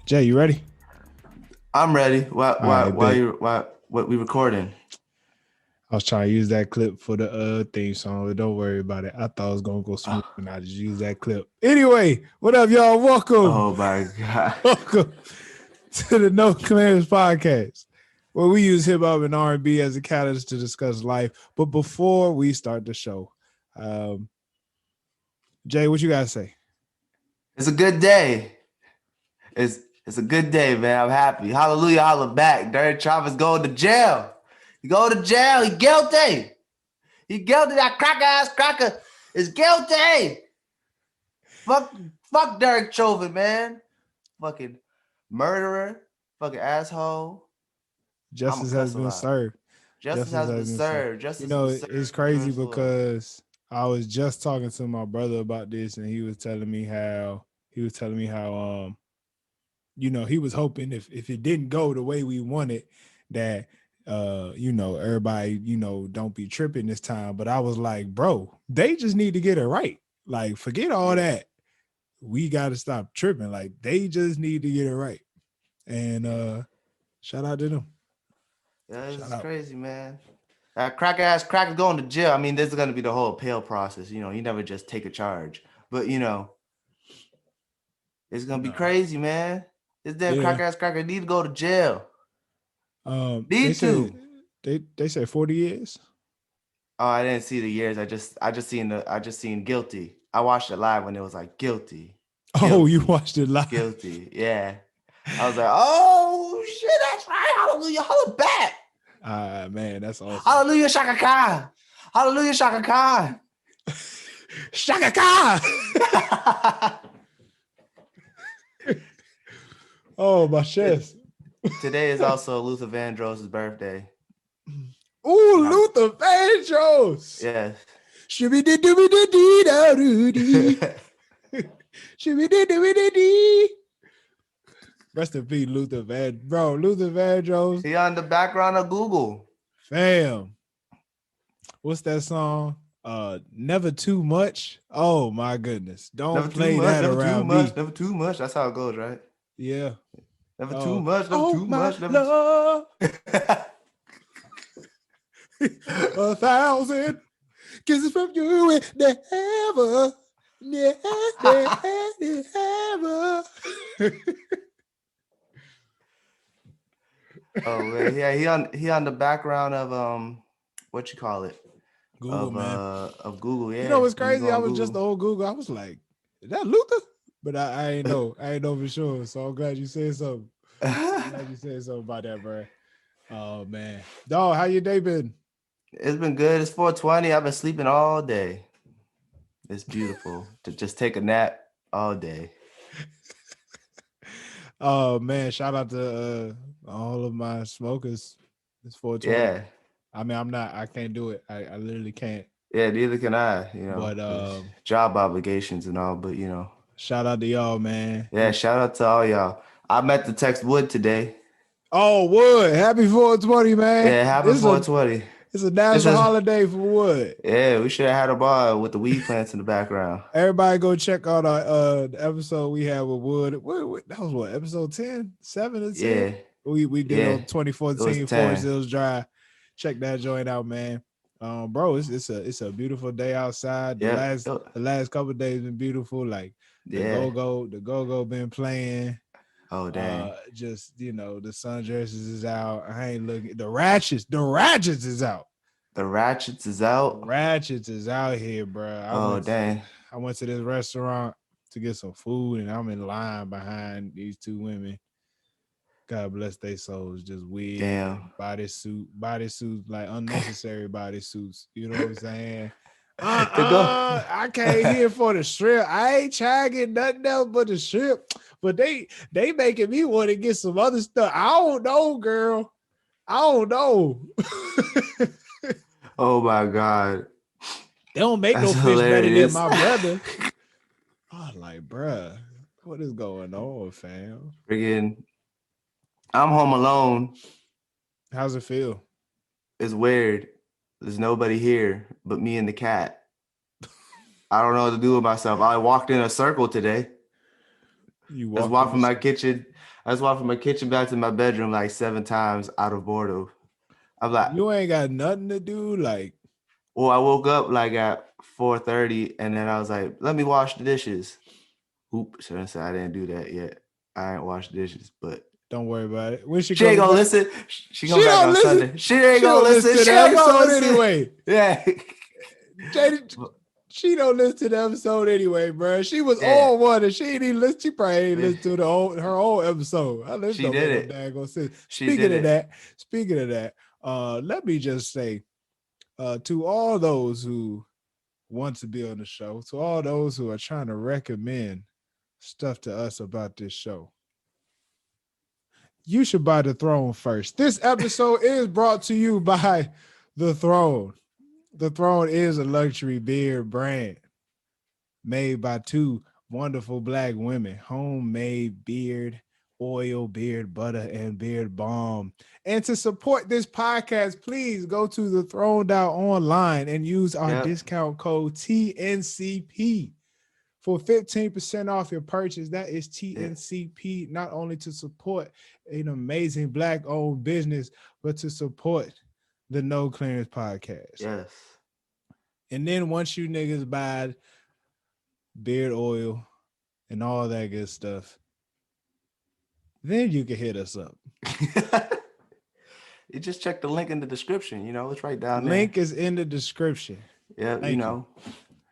Jay, you ready? I'm ready. Why? All Why? right, Why bet. you? Why? What we recording? I was trying to use that clip for the theme song, but don't worry about it. I thought it was gonna go smooth, Oh, and I just used that clip. Anyway, what up, y'all? Welcome, oh my God. welcome to the No Claims Podcast, where we use hip hop and R&B as a catalyst to discuss life. But before we start the show, um, Jay, what you gotta say? It's a good day. It's a good day, man. I'm happy. Hallelujah, holla back. Derek Travis going to jail. He go to jail. He guilty. He guilty. That cracker ass cracker is guilty. Fuck Derek Chauvin, man. Fucking murderer. Fucking asshole. I'ma Justice has cuss a been lot. served. Justice Justice has has been been served. served. You Justice has know, been it's served for crazy George Floyd. because I was just talking to my brother about this, and he was telling me how he was hoping if it didn't go the way we wanted, that everybody, don't be tripping this time. But I was like, bro, they just need to get it right. Like, forget all Yeah. that. We gotta stop tripping. Like, they just need to get it right. And shout out to them. Yeah, this Shout is out. crazy, man. That crack ass cracker going to jail. I mean, this is gonna be the whole appeal process. You never just take a charge, but it's gonna be No. crazy, man. This damn Yeah. crack ass cracker need to go to jail. They Need said to. they said 40 years. Oh, I didn't see the years. I just seen guilty. I watched it live when it was like guilty, Oh, you guilty, watched it live. guilty. Yeah. I was like, oh shit, that's right. Hallelujah, holla back. Man, that's awesome. Hallelujah, Shaka Khan. Hallelujah, Shaka Khan. Shaka Khan. Oh, my chest. Today is also Luther Vandross' birthday. Ooh, And Luther Vandross. yes. Shibby dee doo dee dee da doo dee. Shibby dee doo dee dee. Rest in peace, Luther Bro, Luther Vandross. He on the background of Google. Fam. What's that song? Never Too Much. Oh my goodness. Don't Never too play much, that never too around much, me. never too much. That's how it goes, right? Yeah. Never too Oh, much, never oh too my much, never love. too... 1,000 kisses from you and never, never. Oh man, yeah, he on the background of what you call it? Google, man. Of Google, You know yeah. what's When you go crazy? I on was just Google. on Google. I was like, is that Luther? But I ain't know. I ain't know for sure. So I'm glad you said something. I'm glad you said something about that, bro. Oh man. Dog, how your day been? It's been good. It's 4:20. I've been sleeping all day. It's beautiful to just take a nap all day. Oh man, shout out to all of my smokers. It's 420. Yeah. I mean, I can't do it. I literally can't. Yeah, neither can I, But there's job obligations and all, but shout out to y'all, man. yeah, shout out to all y'all. I met the Tex Wood today. Oh, Wood, happy 420, man. Yeah, happy 420. It's a This national is, holiday for Wood. yeah, we should have had a bar with the weed plants in the background. Everybody go check out our the episode we had with Wood. That was what, episode 10? 7 or 10? Yeah, We did yeah, on it was 2014 Forest 10. Hills Drive. Check that joint out, man. Bro, it's a beautiful day outside. The Yep. last couple of days been beautiful. Like Yeah. the go been playing. Oh, dang. Just the sundresses is out. I ain't looking. The ratchets is out. The Ratchets is out. Ratchets is out here, bro. Oh, dang. I went to this restaurant to get some food, and I'm in line behind these two women. God bless their souls. Just weird Damn. bodysuits, like unnecessary bodysuits. You know what I'm saying? To go. I came here for the shrimp. I ain't trying to get nothing else but the shrimp. But they making me want to get some other stuff. I don't know, girl. I don't know. Oh my God. They don't make That's no fish better than hilarious. my brother. I was like, bruh, what is going on, fam? Friggin', I'm home alone. How's it feel? It's weird. There's nobody here but me and the cat. I don't know what to do with myself. I walked in a circle today. You Just walked walked in from the my kitchen. I just walked from my kitchen back to my bedroom like 7 times out of boredom. I'm like, You ain't got nothing to do. Like, well, I woke up like at 4:30, and then I was like, let me wash the dishes. Oops, I said I didn't do that yet. I ain't washed dishes, but don't worry about it. When she she ain't coming gonna back, listen. She she come back don't on listen. Sunday. She ain't She gonna don't listen listen. to She the ain't gonna episode listen. anyway. Yeah. JD, she don't listen to the episode anyway, bro. She was Yeah. on one and she ain't even listen. She probably ain't listen to her old episode. I She don't did make it. no daggone sense. She did Speaking of that, let me just say, to all those who want to be on the show, to all those who are trying to recommend stuff to us about this show, you should buy The Throne first. This episode is brought to you by The Throne. The Throne is a luxury beard brand made by two wonderful Black women. Homemade beard oil, beard butter, and beard balm. And to support this podcast, please go to the Throne online and use our discount code TNCP for 15% off your purchase. That is TNCP, not only to support an amazing Black-owned business, but to support the No Clearance Podcast. Yes. And then once you niggas buy beard oil and all that good stuff, then you can hit us up. You just check the link in the description. It's right down there. Link is in the description. Yeah,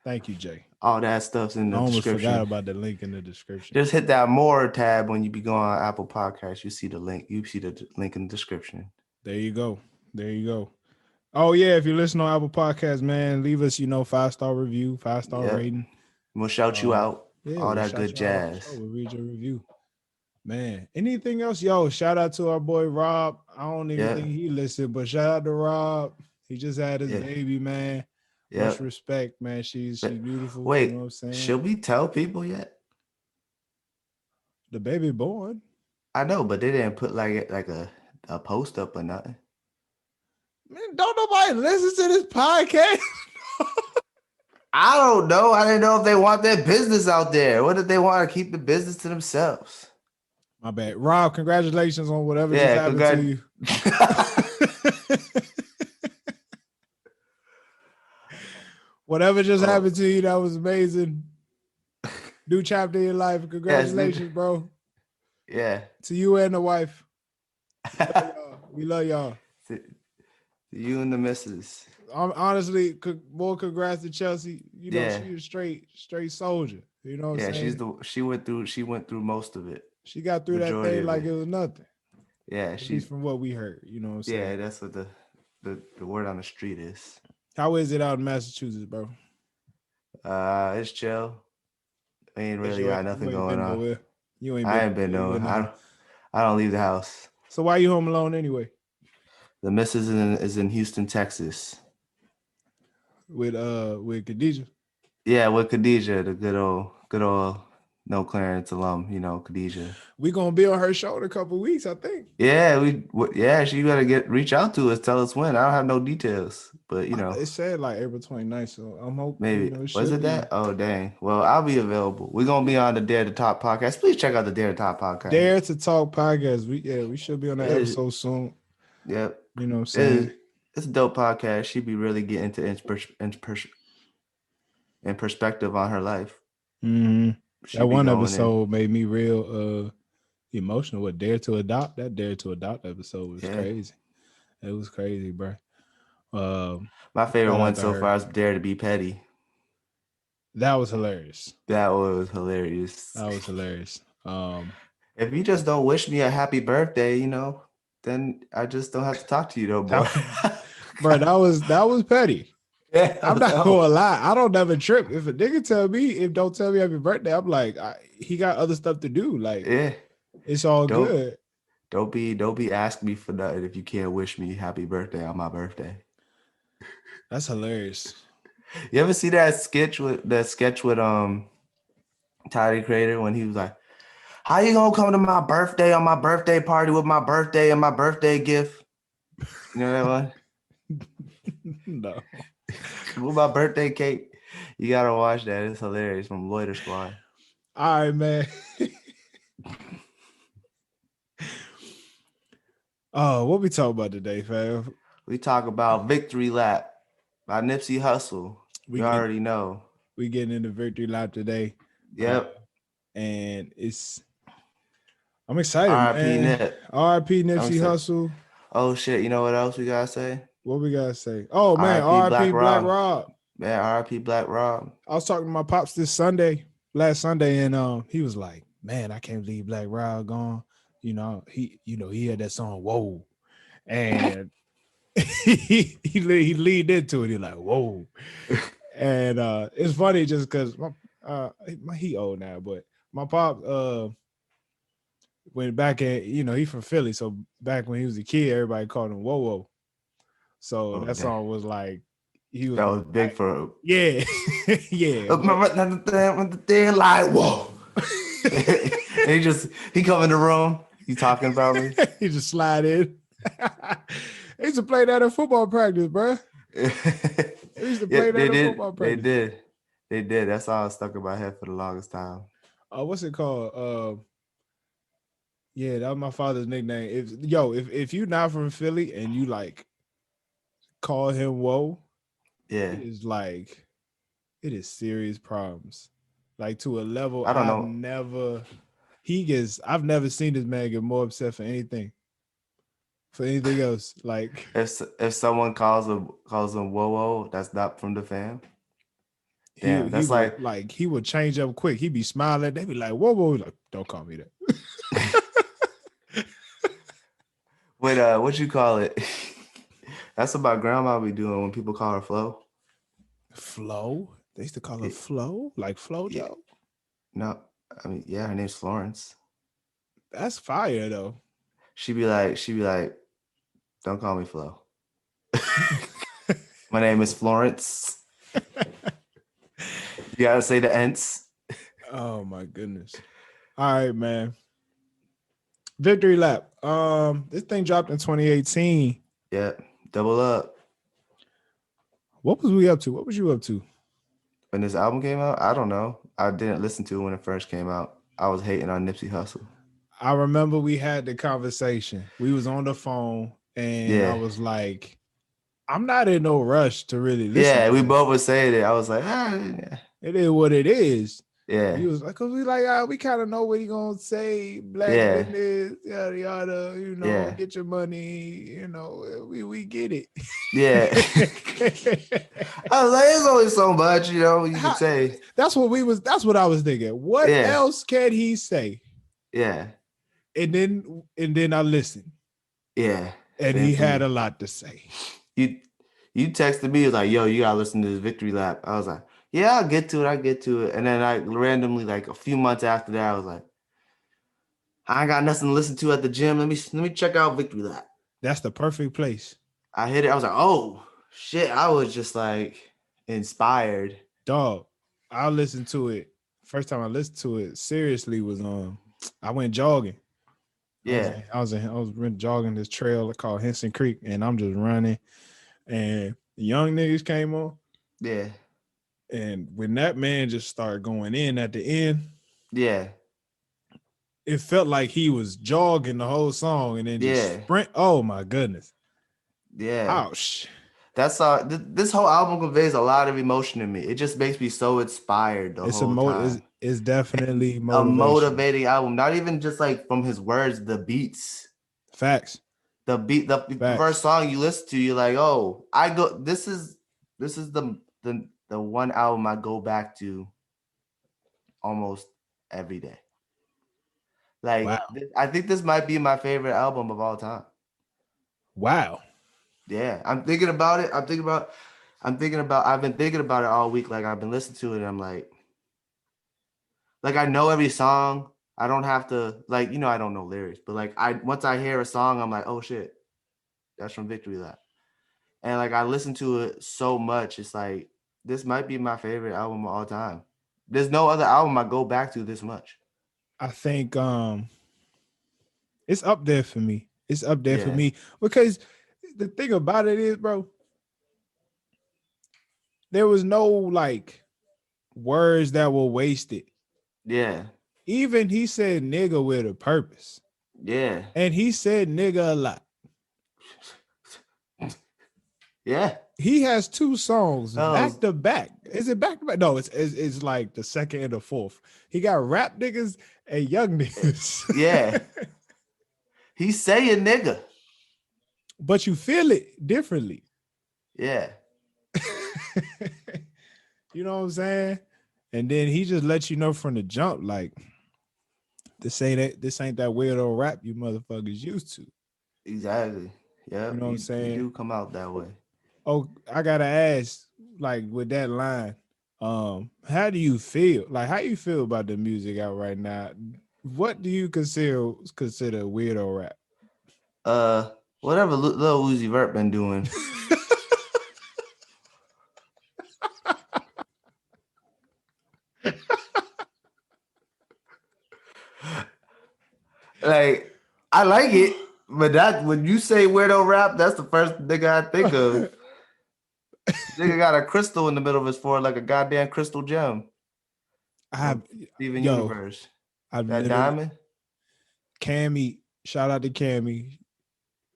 Thank you, Jay. All that stuff's in the description. I almost forgot about the link in the description. Just hit that more tab when you be going on Apple Podcasts. You see the link. You see the link in the description. There you go. Oh, yeah. If you listen on Apple Podcasts, man, leave us, 5-star review, 5-star rating. We'll shout you out. Yeah, all that good jazz. We'll read your review. Man, anything else? Yo, shout out to our boy Rob. I don't even think he listened, but shout out to Rob. He just had his baby, man. Much respect, man. She's beautiful. Wait, you know what I'm saying? Should we tell people yet? The baby born. I know, but they didn't put like a post up or nothing. Man, don't nobody listen to this podcast. I don't know. I didn't know if they want their business out there. What if they want to keep the business to themselves? My bad. Rob, congratulations on whatever just happened to you. Whatever just happened to you, that was amazing. New chapter in your life. Congratulations, bro. Yeah. To you and the wife. We love y'all. To you and the missus. Honestly, more congrats to Chelsea. She's a straight soldier. You know what I'm saying? She went through most of it. She got through that thing like it was nothing. Yeah, she's from what we heard. You know what I'm saying? Yeah, that's what the word on the street is. How is it out in Massachusetts, bro? It's chill. Ain't really got nothing going on. Nowhere. I ain't been nowhere. I don't leave the house. So why you home alone anyway? The missus is in Houston, Texas. With Khadijah. Yeah, with Khadijah, the good old No Clearance alum, Khadijah. We gonna be on her show in a couple of weeks, I think. Yeah, she better reach out to us, tell us when. I don't have no details, but it said like April 29th, so I'm hoping maybe was it that? Oh dang! Well, I'll be available. We're gonna be on the Dare to Talk podcast. Please check out the Dare to Talk podcast. Dare to Talk podcast. We should be on that episode soon. Yep. You know what I'm saying? It's a dope podcast. She be really getting into in perspective on her life. Mm-hmm. That one episode made me real emotional. What Dare to Adopt? That Dare to Adopt episode was crazy. It was crazy, bro. My favorite one so far is Dare to Be Petty. That was hilarious. That was hilarious. If you just don't wish me a happy birthday, then I just don't have to talk to you, though, boy. Bro, that was petty. Yeah, I'm not gonna lie. I don't never trip. If a nigga don't tell me happy birthday, I'm like, he got other stuff to do. Like, it's all good. Don't be asking me for nothing if you can't wish me happy birthday on my birthday. That's hilarious. You ever see that sketch with Tyler, Creator, when he was like, "How you gonna come to my birthday on my birthday party with my birthday and my birthday gift?" You know that one? No. With my birthday cake. You gotta watch that. It's hilarious from Loiter Squad. All right, man. Oh, what we talk about today, fam? We talk about Victory Lap by Nipsey Hussle. We You get already know. we getting into victory lap today, Yep. and I'm excited, R.I.P. man. Nip. R.I.P. I'm Nipsey excited. Hussle. Oh shit! You know what else we gotta say? What we gotta say? Oh man, R.I.P. R.I.P. Black Black Rob. Rob. Man, R.I.P. Black Rob. I was talking to my pops last Sunday, and he was like, "Man, I can't believe Black Rob gone." He had that song "Whoa," and he leaned into it. He like "Whoa," and it's funny just because he old now, but my pop went back at he from Philly, so back when he was a kid, everybody called him "Whoa Whoa." So Oh that damn. song was like he was That like, was big for. yeah, yeah. Remember the thing like whoa. And he come in the room. You talking about me? He just slide in. They used to play that at football practice, bro. They used to Yeah, play they that at did. football They practice. did. They did. That's all stuck in my head for the longest time. What's it called? Yeah, that was my father's nickname. If you're not from Philly and you like call him "Whoa," Yeah. it is like it is serious problems. Like to a level I don't know. I've never seen this man get more upset for anything else. Like If someone calls him whoa whoa, that's not from the fam. he Damn, he that's would like like he would change up quick. He'd be smiling. They'd be like, "Whoa, whoa!" Like, don't call me that. what you call it? That's what my grandma be doing when people call her Flo. Flo. They used to call her Yeah, Flo, like yeah. Flojo. No, I mean, yeah, her name's Florence. That's fire though. She be like, don't call me Flo. My name is Florence. You gotta say the ents. Oh my goodness. All right, man. Victory lap. This thing dropped in 2018. Yeah, double up. What was we up to? What was you up to? When this album came out, I don't know. I didn't listen to it when it first came out. I was hating on Nipsey Hussle. I remember we had the conversation. We was on the phone and I Yeah. was like, I'm not in no rush to really listen Yeah, to we this. both were saying it. I was like, It is what it is. yeah, He was like, cause we like, we kind of know what he gonna say, black yeah, business, yada yada, yeah, get your money, we get it. yeah. I was like, there's only so much, you could How, say. that's what I was thinking. What Yeah, else can he say? yeah, And then I listened, yeah. and Same he for had me. a lot to say. You you texted me, like, yo, you gotta listen to this victory lap. I was like, yeah, I'll get to it, And then I randomly, like a few months after that, I was like, I ain't got nothing to listen to at the gym. Let me check out victory lap. That's the perfect place. I hit it. I was like, oh shit. I was just like inspired. Dog, I listened to it. First time I listened to it seriously was I went jogging. Yeah, I was jogging this trail called Henson Creek, and I'm just running. And the young niggas came on, yeah, and when that man just started going in at the end, yeah, it felt like he was jogging the whole song and then just yeah, sprint. Oh my goodness! yeah. Ouch! That's this whole album conveys a lot of emotion to me. It just makes me so inspired the whole time. It's definitely A motivation. motivating album, not even just like from his words, the beats. Facts. The first Facts. song you listen to, you're like, oh, I go. This is the one album I go back to almost every day. Like Wow. I think this might be my favorite album of all time. Wow. Yeah, I'm thinking about it. I've been thinking about it all week. Like I've been listening to it, and I'm like I know every song. I don't have to I don't know lyrics, but like once I hear a song, I'm like, oh shit, that's from Victory Lap. And like I listen to it so much, it's like this might be my favorite album of all time. There's no other album I go back to this much. I think it's up there for me. It's up there for Yeah, me because the thing about it is, bro, there was no like words that were wasted. yeah, Even he said nigga with a purpose. yeah, And he said nigga a lot. Yeah. He has 2 songs Oh, back to back. Is it back to back? No, it's like the second and the fourth. He got rap niggas and young niggas. yeah. He's saying nigga. But you feel it differently. Yeah. You know what I'm saying? And then he just lets you know from the jump, like, this ain't that weirdo rap you motherfuckers used to. Exactly. Yeah. You know what I'm You saying? do come out that way. Oh, I gotta ask, like, with that line, how do you feel? Like, how you feel about the music out right now? What do you consider weirdo rap? Whatever Lil Uzi Vert been doing. Like, I like it, but that when you say weirdo rap, that's the first nigga I think of. Nigga got a crystal in the middle of his forehead, like a goddamn crystal gem. Steven Universe. I've That literally diamond. Cammy, shout out to Cammy.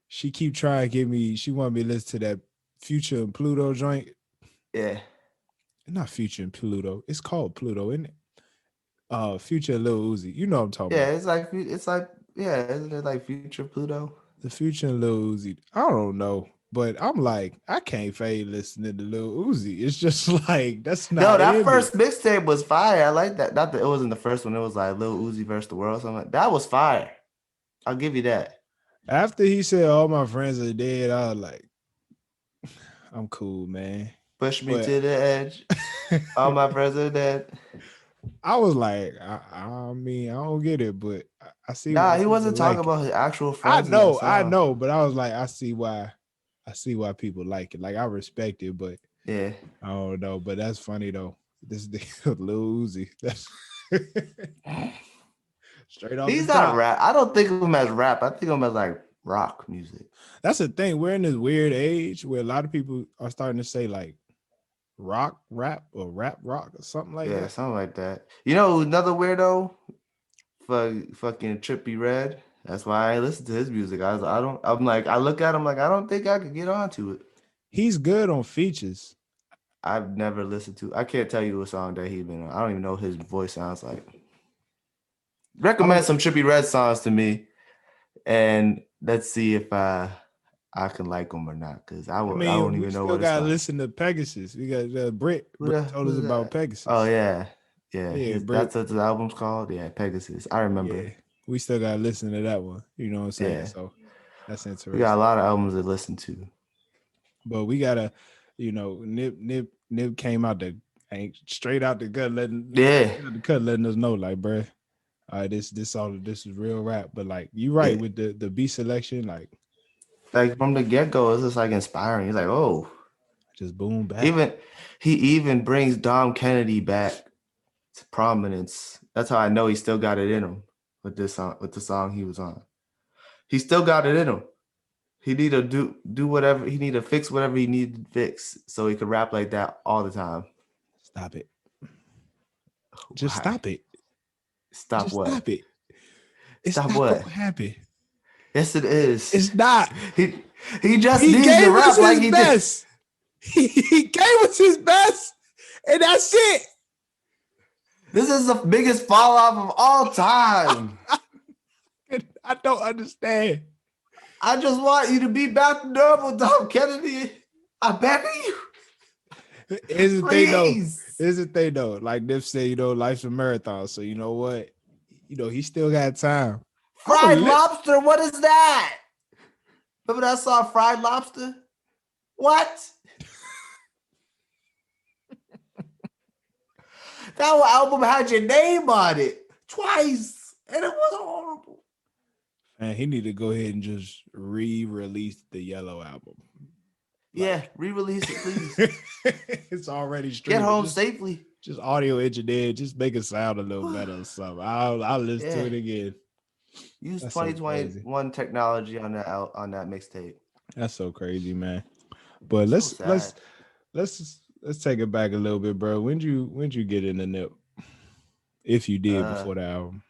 She keep trying to get me. She want me to listen to that Future and Pluto joint. Yeah. Not Future and Pluto. It's called Pluto, isn't it? Future and Lil Uzi. You know what I'm talking Yeah, about. isn't it like Future Pluto? The Future and Lil Uzi. I don't know. But I'm like, I can't fade listening to Lil Uzi. It's just like, that's No, not that in me. first mixtape was fire. I like that. Not that it wasn't the first one. It was like Lil Uzi versus the World. Something like that was fire. I'll give you that. After he said all my friends are dead, I was like, I'm cool, man. Push me But to the edge. All my friends are dead. I was like, I mean, I don't get it, but I see why Nah, he people wasn't talking like it. about his actual friends in that I song. know, but I was like, I see why people like it. Like, I respect it, but Yeah. I don't know. But that's funny though. This Lil Uzi. That's straight off the He's not top. rap. I don't think of him as rap. I think of him as like rock music. That's the thing. We're in this weird age where a lot of people are starting to say like rock rap or rap rock or something like Yeah, that. something like that. You know, another weirdo? Fucking Trippy Red. That's why I listen to his music. I'm like, I look at him like, I don't think I could get onto it. He's good on features. I've never listened to. I can't tell you a song that he's been on. I don't even know what his voice sounds like. Recommend some Trippy Red songs to me, and let's see if I can like them or not. Because I don't We even know still what it's gotta like. listen to Pegasus. We got Britt. Britt told us about Pegasus. Oh yeah. Britt. That's what the album's called. Yeah, Pegasus. I remember. Yeah, we still gotta listen to that one. You know what I'm saying? Yeah. So that's interesting. We got a lot of albums to listen to. But we gotta, Nip came out ain't straight out the gut, letting us know, like, bruh, all right, this is real rap. But like, you right with the beat selection, like from the get-go, it's just like inspiring. He's like, oh, just boom back. He even brings Dom Kennedy back to prominence. That's how I know he still got it in him with this song, with the song he was on. He still got it in him. He need to do whatever he need to fix whatever he needed to fix so he could rap like that all the time. Stop it. Just stop it. Stop what? Stop it. It's stop not what? gonna happen. Yes, it is. It's not. He just needs to rap like he best. He gave us his best, and that's it. This is the biggest fall off of all time. I don't understand. I just want you to be back to normal, Dom Kennedy. I beg you. Here's the thing though. Like Nipsey said, life's a marathon. So you know what? He still got time. Fried lobster, what is that? Remember that song, Fried Lobster? What? That album had your name on it twice, and it was horrible. And he need to go ahead and just re-release the Yellow album. Yeah, re-release it, please. It's already streamed. Get home safely. Just audio engineer. Just make it sound a little better or something. I'll listen to it again. Use 2021 technology on that mixtape. That's so crazy, man. But let's take it back a little bit, bro. When'd you get into Nip? If you did before the album.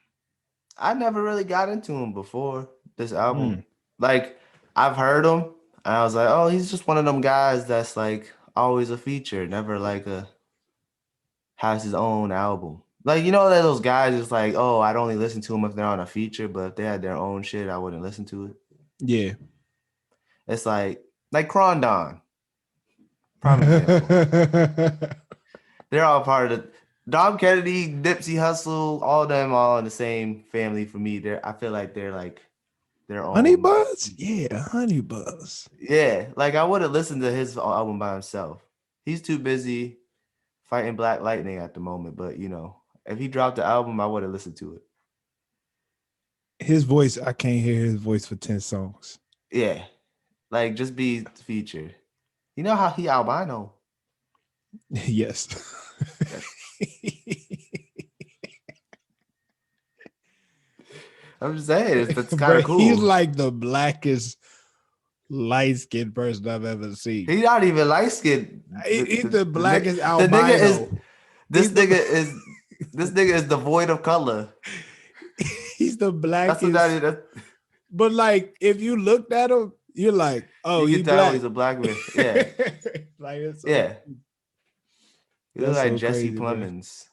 I never really got into him before this album. Like, I've heard him, I was like, oh, he's just one of them guys that's like always a feature, never like has his own album. Like, you know, that those guys is like, oh, I'd only listen to them if they're on a feature, but if they had their own shit, I wouldn't listen to it. Yeah. It's like Crondon, prime example. They're all part of the Dom Kennedy, Nipsey Hussle, all of them all in the same family for me. I feel like they're like their Honey own. Buzz? Yeah, Honey Buzz. Yeah, like I wouldn't listen to his album by himself. He's too busy fighting Black Lightning at the moment, but you know, if he dropped the album, I would have listened to it. His voice, I can't hear his voice for 10 songs. Yeah, like just be featured. You know how he albino? Yes. I'm just saying, it's kind of cool. He's like the blackest light-skinned person I've ever seen. He's not even light-skinned. He's the blackest albino. This nigga is devoid of color. He's the blackest. That's what but like, if you looked at him, you're like, oh, you can tell he's a black man. Yeah. Like, it's so yeah. He looks like so Jesse crazy, Plemons.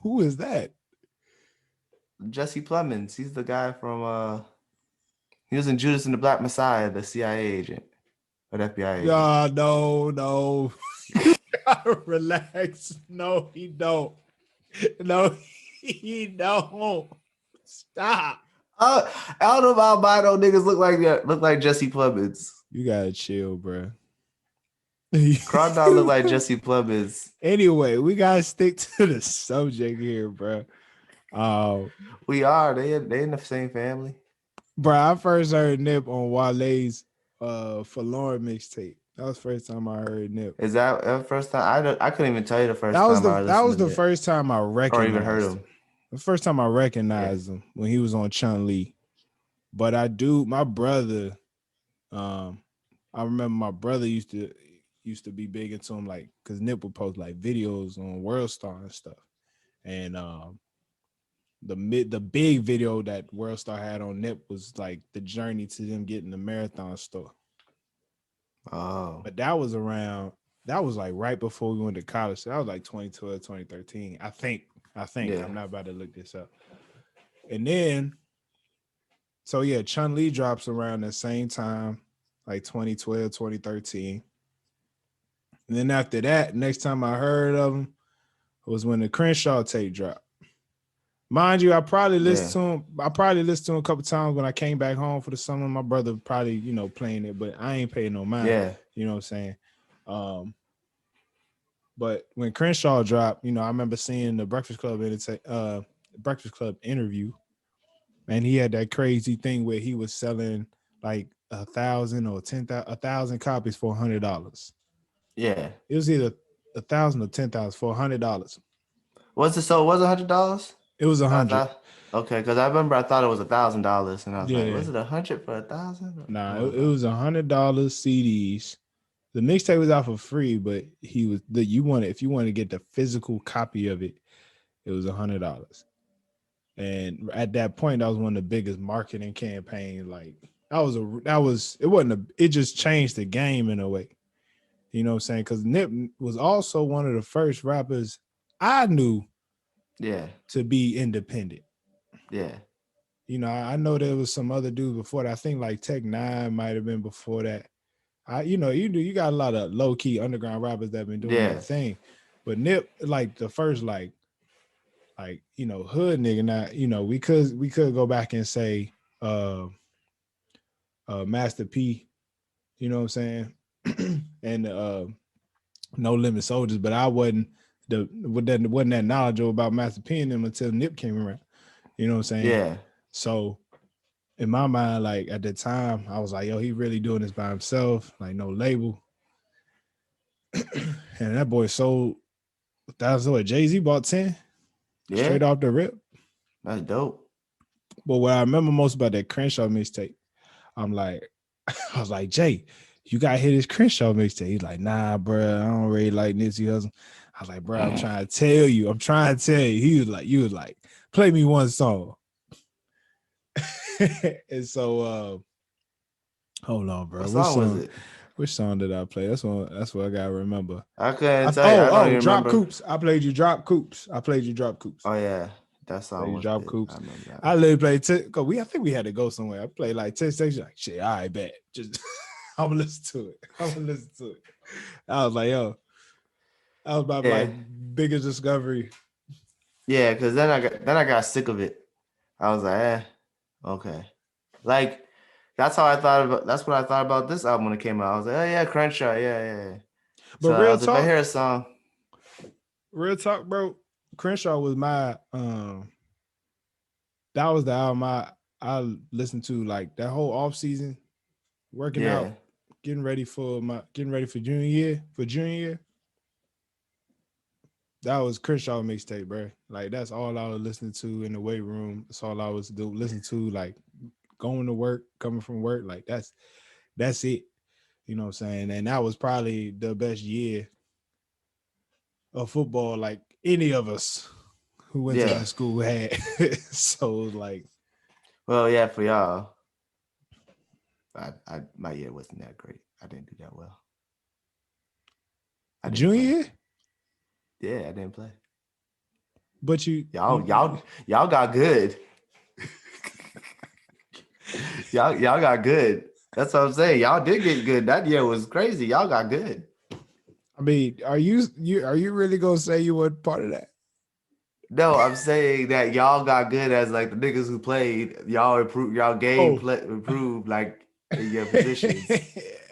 Who is that? Jesse Plemons. He's the guy from he was in Judas and the Black Messiah, the CIA agent or the FBI agent. No. You gotta relax. No, he don't. No, he don't. Stop. I don't know if albino niggas look like Jesse Plemons. You gotta chill, bro. Crondon look like Jesse Plemons. Anyway, we gotta stick to the subject here, bro. We are. They in the same family. Bro, I first heard Nip on Wale's Forlorn mixtape. That was the first time I heard Nip. Is that the first time? I couldn't even tell you the first that was time. That was the first time I recognized or even heard him. The first time I recognized him when he was on Chun Li. But my brother, I remember my brother used to be big into him, like, because Nip would post like videos on World Star and stuff. And the big video that World Star had on Nip was like the journey to them getting the Marathon store. Oh. But that was like right before we went to college. So that was like 2012, 2013. I think. Yeah. I'm not about to look this up. And then, so yeah, Chun Li drops around the same time, like 2012, 2013. And then after that, next time I heard of him was when the Crenshaw tape dropped. Mind you, I probably listened to him. I probably listened to him a couple times when I came back home for the summer. My brother probably, playing it, but I ain't paying no mind. Yeah. You know what I'm saying? But when Crenshaw dropped, I remember seeing the Breakfast Club interview, and he had that crazy thing where he was selling like 1,000 or 1,000 copies for $100. Yeah, it was either 1,000 or 10,000 for $100. Was it so? Was it $100? It was 100. Okay, because I remember I thought it was $1,000, and I was like, was it 100 for 1,000? Nah, it was $100 CDs. The mixtape was out for free, but if you wanted to get the physical copy of it, it was $100. And at that point, that was one of the biggest marketing campaigns. Like it just changed the game in a way. You know what I'm saying? Because Nip was also one of the first rappers I knew to be independent. Yeah. I know there was some other dudes before that. I think like Tech Nine might have been before that. You got a lot of low key underground rappers that have been doing that thing, but Nip like the first hood nigga. Now we could go back and say Master P, you know what I'm saying, and No Limit Soldiers, but I wasn't that knowledgeable about Master P and them until Nip came around. You know what I'm saying? Yeah. So in my mind, like at the time, I was like, yo, he really doing this by himself, like no label. And that boy sold 1,000. What, Jay-Z bought 10 straight off the rip. That's dope. But what I remember most about that Crenshaw mixtape, I was like, Jay, you got to hear this Crenshaw mixtape. He's like, nah, bro, I don't really like Nipsey Hussle. I was like, bro, I'm trying to tell you. You was like, play me one song. And so Hold on, bro. What song was it? Which song did I play? That's what I gotta remember. I couldn't tell you. I don't even Drop remember. Coops. I played you Drop Coops. Oh yeah, that song was Drop good. Coops. I remember that. I literally played I think we had to go somewhere. I played like 10 seconds. Like, shit, all right, bet. Just I'm gonna listen to it. I was like, yo, that was my like biggest discovery. Yeah, because then I got sick of it. I was like, okay. Like that's what I thought about this album when it came out. I was like, oh yeah, Crenshaw, yeah. But So I was like, if I hear a song. Real talk, bro. Crenshaw was my that was the album I listened to like that whole off season, working out, getting ready for junior year. That was Crenshaw mixtape, bro. Like that's all I was listening to in the weight room. That's all I was listen to, like going to work, coming from work. Like that's it. You know what I'm saying? And that was probably the best year of football, like any of us who went to that school had. So like, well, yeah, for y'all, my year wasn't that great. I didn't do that well. Junior year? Yeah, I didn't play. But y'all got good. y'all got good. That's what I'm saying. Y'all did get good. That year was crazy. Y'all got good. I mean, are you really gonna say you weren't part of that? No, I'm saying that y'all got good as like the niggas who played. Y'all improved. Y'all improved like in your positions.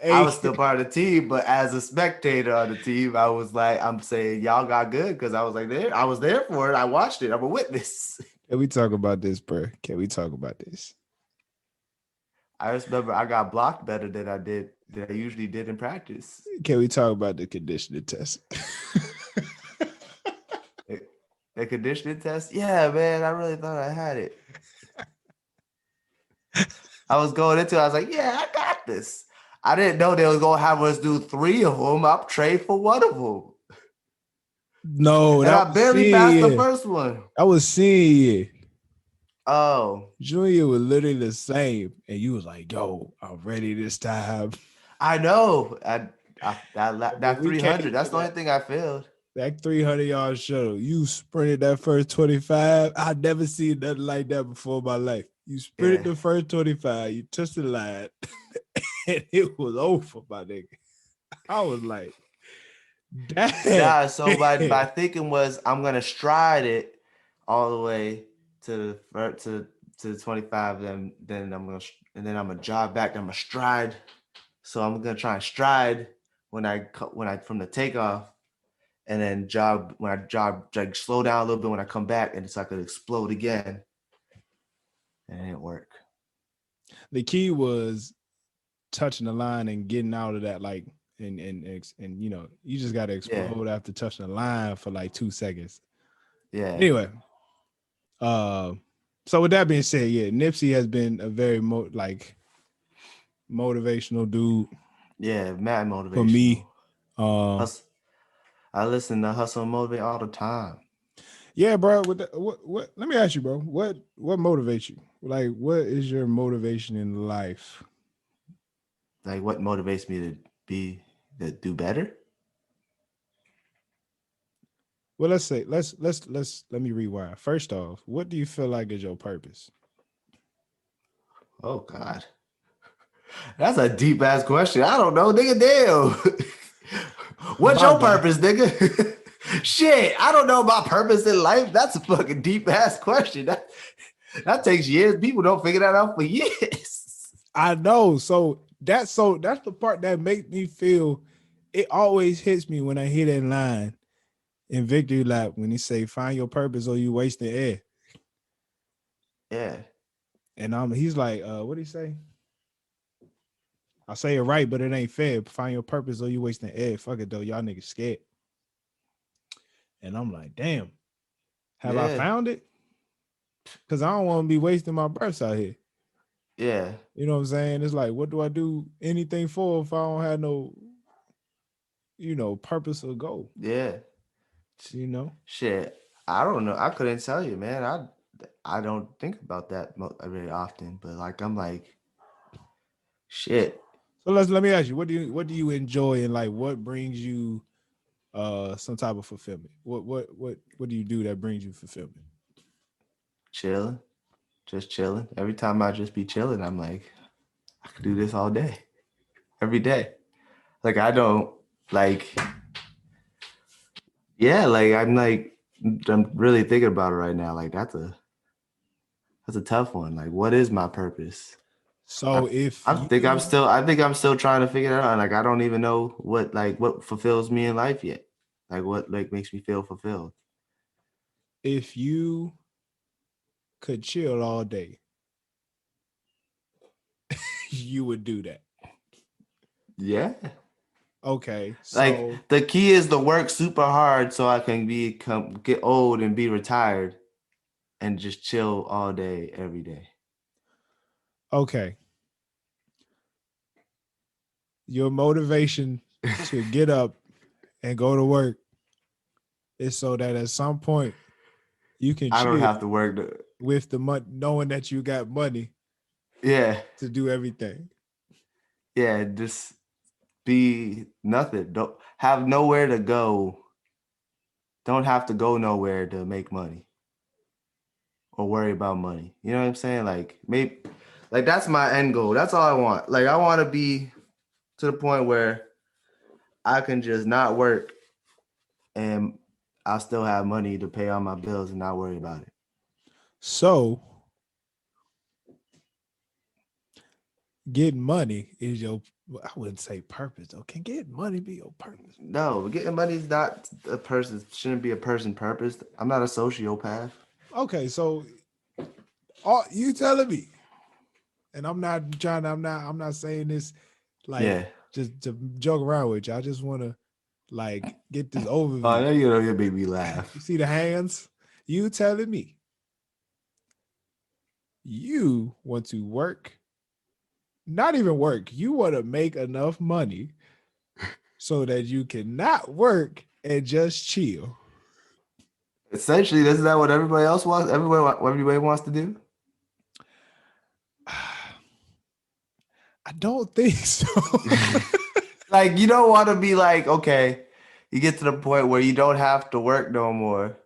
I was still part of the team, but as a spectator on the team, I was like, I'm saying y'all got good because I was like there. I was there for it. I watched it. I'm a witness. Can we talk about this, bro? Can we talk about this? I just remember I got blocked better than I usually did in practice. Can we talk about the conditioning test? The conditioning test? Yeah, man. I really thought I had it. I was going into it. I was like, yeah, I got this. I didn't know they was going to have us do 3 of them. I'm trade for 1 of them. No, and I barely passed the first one. I was seeing it. Oh. Junior was literally the same. And you was like, yo, I'm ready this time. I know. That 300, that's the only thing I failed. That 300-yard shuttle, you sprinted that first 25. I've never seen nothing like that before in my life. You sprinted the first 25, you touched the line, and it was over, my nigga. I was like, damn. Nah, so my thinking was I'm gonna stride it all the way to the 25, then I'm gonna jog back. I'm gonna stride. So I'm gonna try and stride when I from the takeoff, and then jog when I jog, like slow down a little bit when I come back, and so I could explode again. And it didn't work. The key was touching the line and getting out of that, like, and you know, you just gotta explode after touching the line for like 2 seconds. Yeah. Anyway, so with that being said, yeah, Nipsey has been a very motivational dude. Yeah, mad motivational for me. I listen to Hustle and Motivate all the time. Yeah, bro. What? Let me ask you, bro. What motivates you? Like, what is your motivation in life? Like, what motivates me to do better? Well, let me rewind. First off, what do you feel like is your purpose? Oh God, that's a deep ass question. I don't know, nigga. Damn. What's your purpose, nigga? Shit, I don't know my purpose in life. That's a fucking deep ass question. That takes years. People don't figure that out for years. I know. So that's the part that makes me feel. It always hits me when I hear that line in Victory Lap when he say, "Find your purpose or you wasting air." Yeah. And he's like, what did he say? I say it right, but it ain't fair. Find your purpose or you wasting air. Fuck it though, y'all niggas scared. And I'm like, damn, have I found it? Because I don't want to be wasting my breaths out here. Yeah. You know what I'm saying? It's like, what do I do anything for if I don't have no, purpose or goal? Yeah. Shit. I don't know. I couldn't tell you, man. I don't think about that very often, but like, I'm like, Shit. So let me ask you, what do you enjoy, and like what brings you some type of fulfillment? What do you do that brings you fulfillment? Chilling. Just chilling. Every time I just be chilling, I'm like, I could do this all day. Every day. Like I don't like yeah, like I'm really thinking about it right now. Like that's a tough one. Like what is my purpose? So if you I think I'm still trying to figure it out. Like I don't even know what fulfills me in life yet. Like what like makes me feel fulfilled. if you could chill all day, you would do that. Yeah. Okay, Like so the key is to work super hard so I can get old and be retired and just chill all day every day. okay, your motivation to get up and go to work is so that at some point you can I don't chill have to work with the money, knowing that you got money yeah. to do everything. Yeah, just be nothing. Don't have nowhere to go. Don't have to go nowhere to make money or worry about money. You know what I'm saying? Like maybe like that's my end goal. That's all I want. Like I want to be to the point where I can just not work and I'll still have money to pay all my bills and not worry about it. So getting money is your, I wouldn't say purpose though. Can getting money be your purpose? No, getting money is not a person. Shouldn't be a person purpose. I'm not a sociopath. Okay, so all you telling me, and I'm not saying this like Yeah. just to joke around with you. I just want to like get this Oh, overview. there you know you make me You laugh. see the hands? You telling me you want to work, not even work, you want to make enough money so that you cannot work and just chill. Essentially, isn't that what everybody else wants? Everybody wants to do. I don't think so. Like you don't want to be like, okay, you get to the point where you don't have to work no more,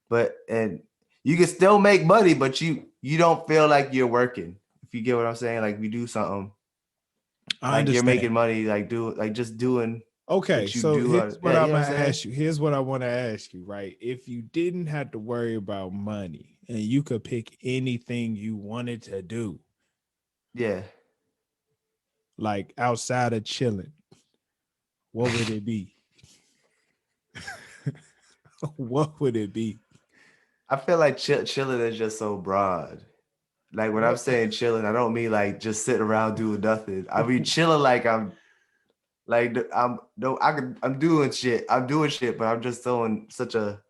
but and you can still make money, but you don't feel like you're working. If you get what I'm saying, like we do something, I like you're understand. making money, like just doing Okay, what you so do. here's what Yeah, you I'm know what gonna I'm saying? ask you. Here's what I want to ask you, right? If you didn't have to worry about money and you could pick anything you wanted to do, Yeah. like outside of chilling, what would it be? What would it be? I feel like chilling is just so broad. Like when I'm What? saying chilling, I don't mean like just sitting around doing nothing. I mean chilling like I'm no I'm doing shit. I'm doing shit, but I'm just so in such a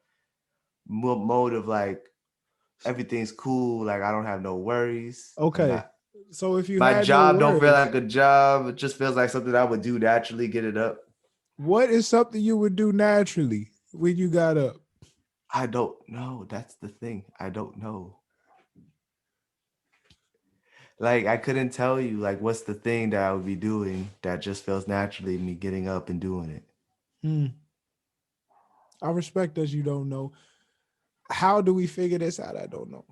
mode of like everything's cool. Like I don't have no worries. I'm Okay, not. so if you My had no job don't feel worries, like a job. It just feels like something I would do naturally. Get it up. what is something you would do naturally when you got up? I don't know. That's the thing. I don't know. Like I couldn't tell you like what's the thing that I would be doing that just feels naturally me getting up and doing it. Hmm. I respect that you don't know. How do we figure this out? I don't know.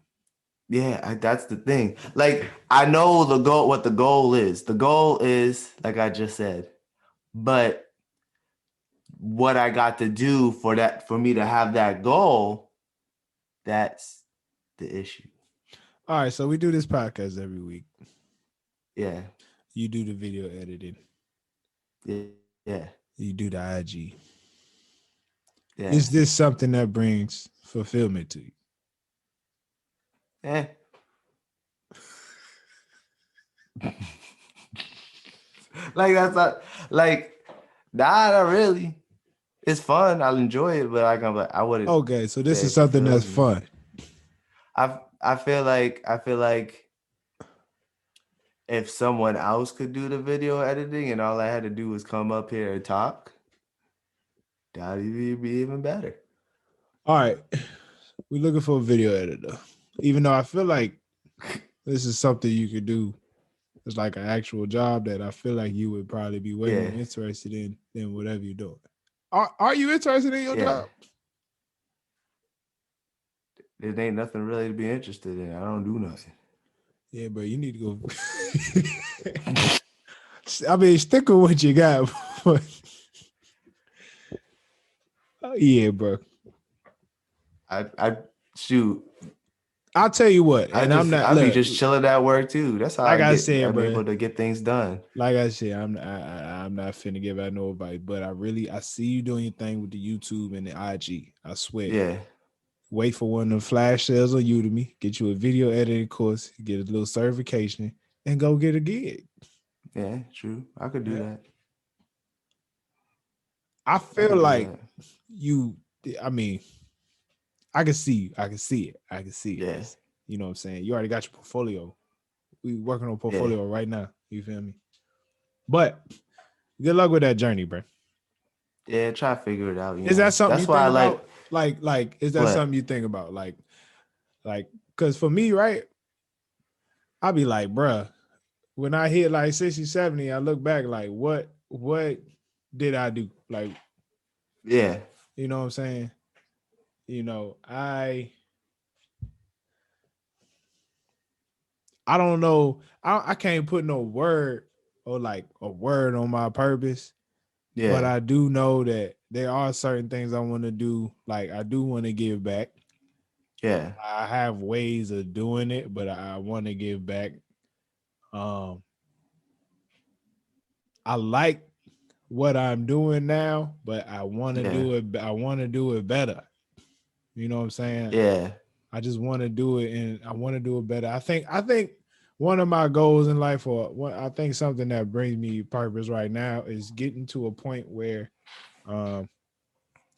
Yeah, that's the thing. Like I know the goal, what the goal is. The goal is like I just said, but what I got to do for that, for me to have that goal, that's the issue. All right, so we do this podcast every week. Yeah, You do the video editing. yeah, yeah, You do the IG. yeah. Is this something that brings fulfillment to you? Eh. Like that's not like nah, not really. It's fun. I'll enjoy it, but I wouldn't Okay, so this say is it something that's fulfills me. fun. I feel like if someone else could do the video editing and all I had to do was come up here and talk, that'd be even better. All right, we're looking for a video editor. Even though I feel like this is something you could do it's like an actual job that I feel like you would probably be way Yeah. more interested in than whatever you're doing. Are you interested in your Yeah. job? There ain't nothing really to be interested in. I don't do nothing. Yeah, bro, you need to go. I mean, stick with what you got. But yeah, bro. I shoot. I'll tell you what, and I'm not I be look just chilling at work too. That's how like I said, I'm bro. able to get things done. Like I said, I'm not finna give out no advice, but I see you doing your thing with the YouTube and the IG. I swear. Yeah. Wait for one of the flash sales on Udemy, get you a video editing course, get a little certification, and go get a gig. Yeah, true. I could do Yeah. that. I I feel could do like that. you. I mean, I can see you. I can see it. I can see it. Yeah. You know what I'm saying? You already got your portfolio. We working on Yeah. portfolio right now. You feel me? But good luck with that journey, bro. Yeah, try to figure it out, Is that something you That's why I think like about? Like, is that what? something you think about? Like, cause for me, right? I'll be like, bruh, when I hit like 60, 70, I look back like, what did I do? Like, Yeah. you know what I'm saying? You know, I don't know. I can't put no word or like a word on my purpose, but Yeah. I do know that there are certain things I want to do. Like I do want to give back. Yeah. I have ways of doing it, but I want to give back. Um, I like what I'm doing now, but I want to Yeah. do it. I want to do it better. You know what I'm saying? Yeah. I just want to do it, and I want to do it better. I think one of my goals in life, I think something that brings me purpose right now, is getting to a point where, um,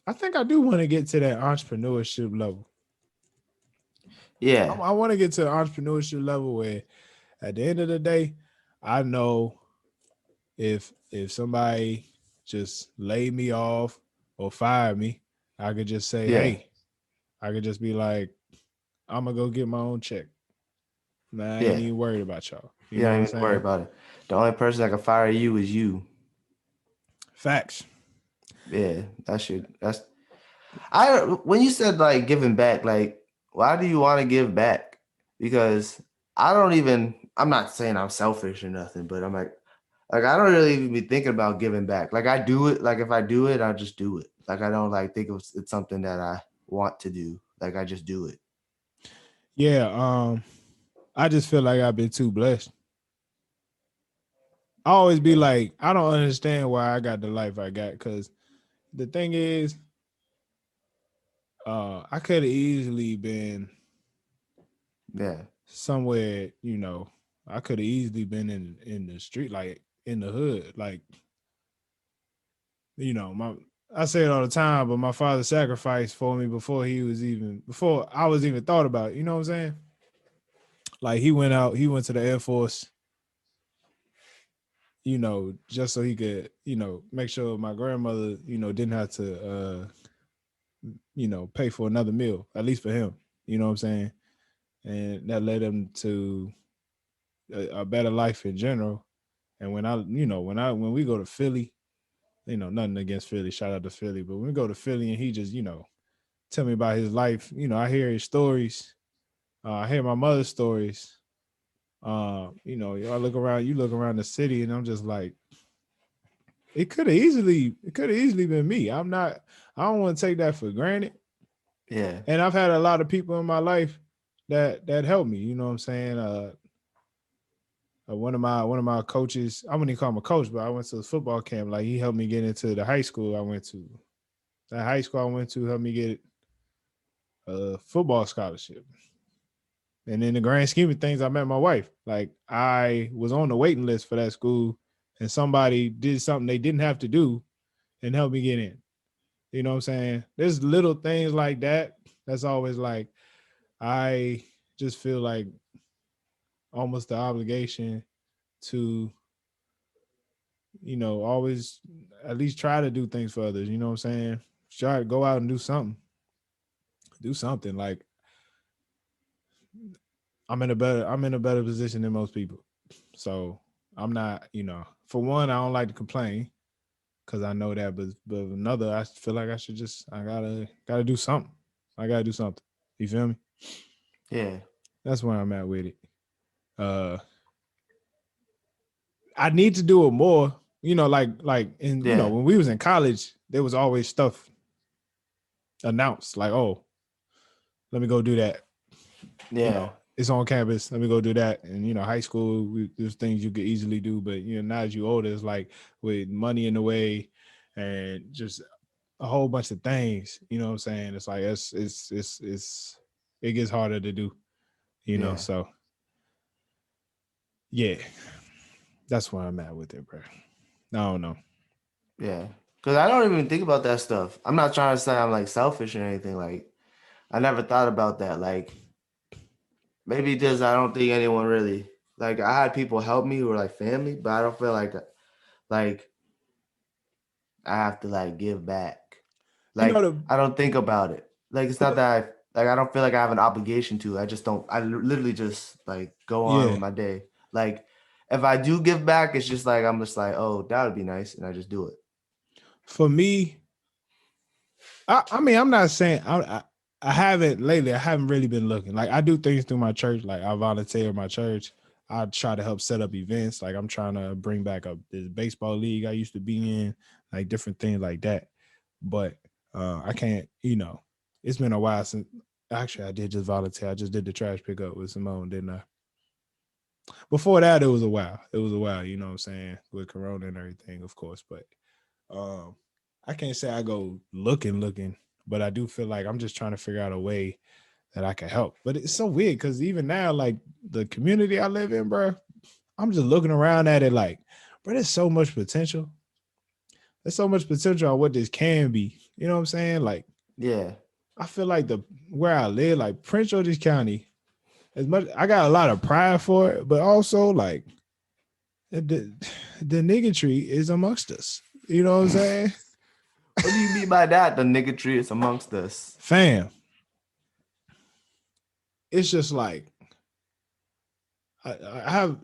I think I do want to get to that entrepreneurship level. Yeah. I want to get to the entrepreneurship level where, at the end of the day, I know if somebody just laid me off or fired me, I could just say, Yeah. hey, I could just be like, I'm gonna go get my own check. Nah, I ain't Yeah. even worried about y'all. You You know don't what I'm even worry saying? about it. The only person that can fire you is you. Facts. Yeah. That's I when you said like giving back, like why do you want to give back? Because I'm not saying I'm selfish or nothing, but I'm like I don't really even be thinking about giving back. Like I do it, like if I do it, I just do it. Like I don't like think it's something that I want to do. Like I just do it. Yeah. I just feel like I've been too blessed. I always be Yeah. like, I don't understand why I got the life I got. Cause the thing is, I could have easily been Yeah. somewhere, I could have easily been in the street, like in the hood. Like, my I say it all the time, but my father sacrificed for me before I was even thought about it. You know what I'm saying? Like he went to the Air Force, just so he could, make sure my grandmother, didn't have to pay for another meal, at least for him. You know what I'm saying? And that led him to a better life in general. And when we go to Philly, nothing against Philly, shout out to Philly, but when we go to Philly and he just, tell me about his life, I hear his stories. I hear my mother's stories. You look around the city and I'm just like, it could have easily been me. I don't want to take that for granted. Yeah. And I've had a lot of people in my life that helped me. You know what I'm saying? One of my coaches, I wouldn't even call him a coach, but I went to the football camp. Like he helped me get into the high school I went to. That high school I went to helped me get a football scholarship. And in the grand scheme of things, I met my wife. Like I was on the waiting list for that school, and somebody did something they didn't have to do and helped me get in. You know what I'm saying? There's little things like that. That's always like I just feel like almost the obligation to, always at least try to do things for others. You know what I'm saying? Try to go out and do something. Do something. Like I'm in a better position than most people. So I'm not, for one, I don't like to complain because I know that, but another, I feel like I gotta do something. I gotta do something. You feel me? Yeah. That's where I'm at with it. Uh, I need to do it more. Like in Yeah. when we was in college, there was always stuff announced like, oh, let me go do that. Yeah. It's on campus. Let me go do that. And high school, there's things you could easily do, but now as you older, it's like with money in the way and just a whole bunch of things. You know what I'm saying? It's like it gets harder to do. Yeah. So yeah, that's where I'm at with it, bro. I don't know. Yeah. Because I don't even think about that stuff. I'm not trying to say I'm like selfish or anything. Like, I never thought about that. Like, maybe just I don't think anyone really like I had people help me who were like family, but I don't feel like I have to like give back. Like The I don't think about it. Like it's not that I don't feel like I have an obligation to. I just don't. I literally just like go on yeah, with my day. Like if I do give back, it's just like I'm just like, oh, that would be nice, and I just do it. for me, I mean, I'm not saying I haven't lately. I haven't really been looking. Like I do things through my church. Like I volunteer at my church. I try to help set up events. Like I'm trying to bring back up this baseball league I used to be in, like different things like that. But I can't. It's been a while since. Actually, I did just volunteer. I just did the trash pickup with Simone, didn't I? Before that, it was a while. It was a while. You know what I'm saying, with Corona and everything, of course. But um, I can't say I go looking, but I do feel like I'm just trying to figure out a way that I can help. But it's so weird because even now, like the community I live in, bro, I'm just looking around at it like, bro, there's so much potential. There's so much potential on what this can be. You know what I'm saying? Like, Yeah. I feel like where I live, like Prince George's County, as much I got a lot of pride for it, but also like the the niggatry is amongst us. You know what I'm saying? What do you mean by that? The niggatry is amongst us. Fam, it's just like I have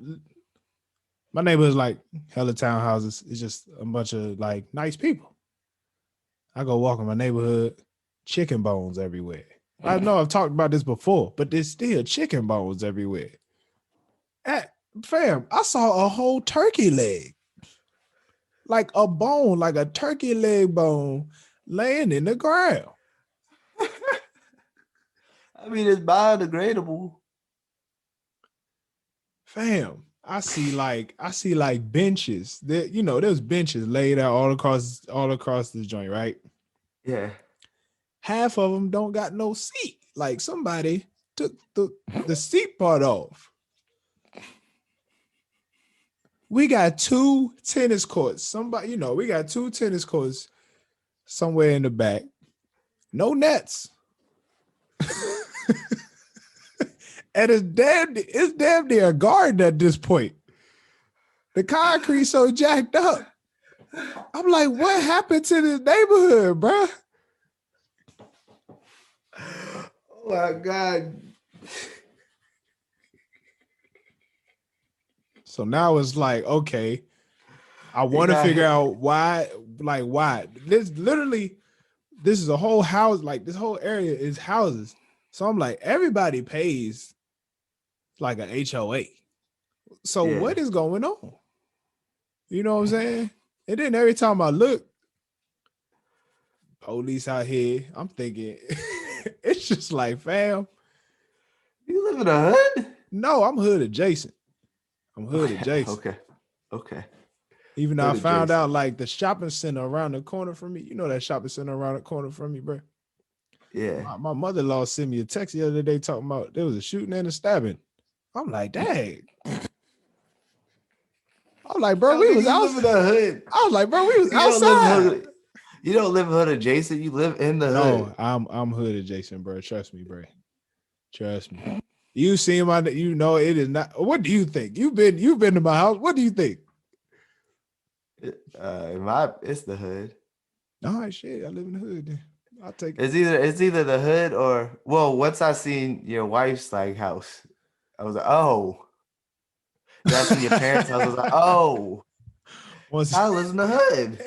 my neighborhood's like hella townhouses. It's just a bunch of like nice people. I go walk in my neighborhood, chicken bones everywhere. I know I've talked about this before, but there's still chicken bones everywhere. At, fam, I saw a whole turkey leg, like a bone, like a turkey leg bone, laying in the ground. I mean, it's biodegradable. Fam, I see like benches. There's benches laid out all across this joint, right? Yeah. Half of them don't got no seat. Like somebody took the seat part off. We got two tennis courts. We got two tennis courts somewhere in the back. No nets. And it's damn near a garden at this point. The concrete so jacked up. I'm like, what happened to this neighborhood, bro? Oh my God. So now it's like, okay, I It want to got figure hit. out why. This is a whole house. Like this whole area is houses. So I'm like, everybody pays like an HOA. So Yeah. what is going on? You know what I'm saying? And then every time I look, police out here, I'm thinking, it's just like, fam, You live in a hood? no, I'm hood adjacent. I'm hood Okay. adjacent. Okay. Okay. Even though I Hood found out adjacent. like the shopping center around the corner from me, that shopping center around the corner from me, bro. Yeah. My mother-in-law sent me a text the other day talking about there was a shooting and a stabbing. I'm like, dang. I'm like, bro, Yo, we nigga, was you out. live in a hood. I was like, bro, we was You don't live outside. hood. You don't live hood adjacent. You live in the No, hood. I'm hood adjacent, bro. Trust me, bro. Trust me. You see it is not. What do you think? You've been to my house. What do you think? It's the hood. All right, shit. I live in the hood. Then. I'll take it. It's either the hood or once I seen your wife's like house, I was like, oh, Then I seen your parents' house. I was like, oh, Once Tyler lives in the hood.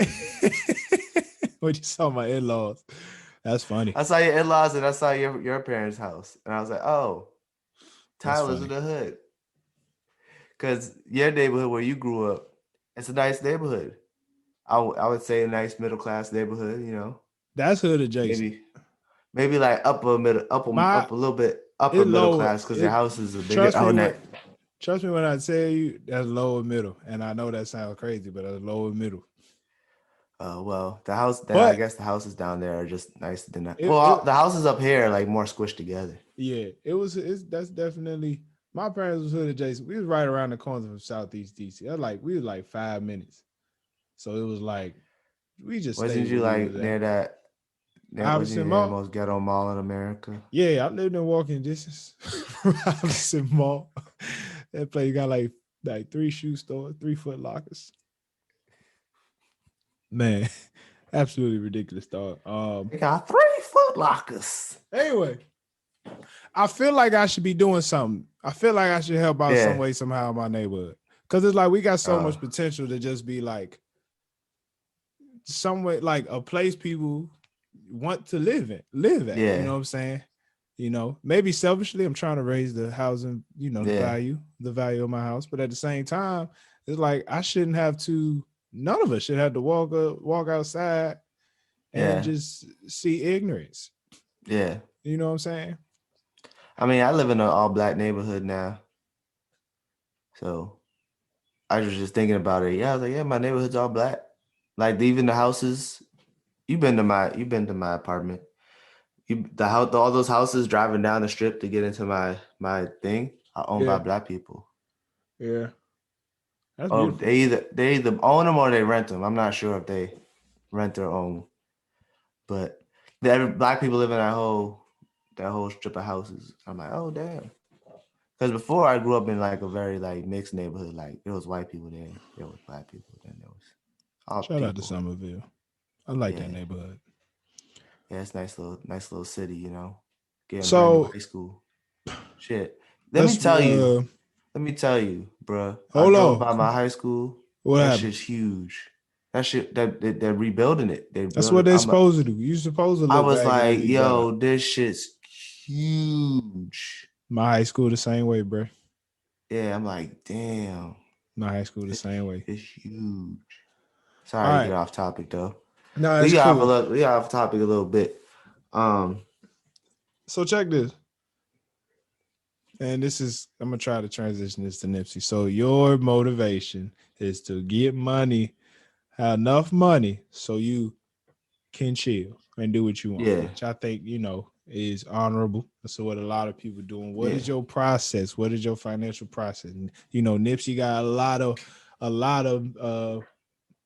when you saw my in-laws, that's funny. I saw your in-laws and I saw your parents' house, and I was like, oh, That's Tyler lives in funny. the hood. Because your neighborhood where you grew up, it's a nice neighborhood. I would say a nice middle class neighborhood. You know, That's hood adjacent. maybe like upper middle, My up a little bit upper it middle lower. class because your It house is a bigger. trust Oh, me no. when trust me when I tell you that's lower middle. And I know that sounds crazy, but that's lower middle. Well, the house. Then I But guess the houses down there are just nicer than that. it, Well, it the houses up here are like more squished together. yeah, that's definitely my parents was hood adjacent. We was right around the corner from Southeast DC. That's like we was like 5 minutes. So it was like we just Wasn't stayed you where we like was at. near that? Wasn't you Iverson near the Mall. most ghetto mall in America? Yeah, I lived in walking distance from Iverson Mall. That place got like 3 shoe stores, 3 Foot Lockers. Man, absolutely ridiculous dog. They got 3 Foot Lockers. Anyway, I feel like I should be doing something. I feel like I should help out some Yeah. way, somehow in my neighborhood. Cause it's like we got so Uh, much potential to just be like somewhere like a place people want to live at. You know yeah. what I'm saying? Maybe selfishly, I'm trying to raise the housing, Yeah. the value of my house. But at the same time, it's like I shouldn't have to. None of us should have to walk outside and Yeah. just see ignorance. Yeah. You know what I'm saying? I mean, I live in an all black neighborhood now. So I was just thinking about it. Yeah, I was like, yeah, my neighborhood's all black. Like even the houses. You've been to my apartment. The house, all those houses driving down the strip to get into my thing are owned by Yeah, black people. yeah. That's Oh, beautiful. they either own them or they rent them. I'm not sure if they rent or own, but black people live in that whole strip of houses. I'm like, oh damn. Because before I grew up in like a very like mixed neighborhood. Like there was white people there was black people, then there was all Shout out to people. Somerville. I like that Yeah, neighborhood. yeah, it's nice little city, you know. Getting brand new So high school. Shit. Let me let's tell you. Let me tell you, bruh. I hold drove on. by my high school. What That happened? shit's huge. That shit they're rebuilding it. They That's build what it. they're supposed to do. You're supposed to I look was back and it like, be better. yo, this shit's huge. My high school the same way, bro. Yeah, I'm like, damn, My high school the it's, same way. it's huge. All Sorry to get right. off topic though. No, it's cool. We got off topic a little bit. Um, So check this. And I'm gonna try to transition this to Nipsey. So your motivation is to get money, have enough money so you can chill and do what you want, yeah, which I think, is honorable. That's what a lot of people doing. What yeah, is your process? What is your financial process? And, Nipsey got a lot of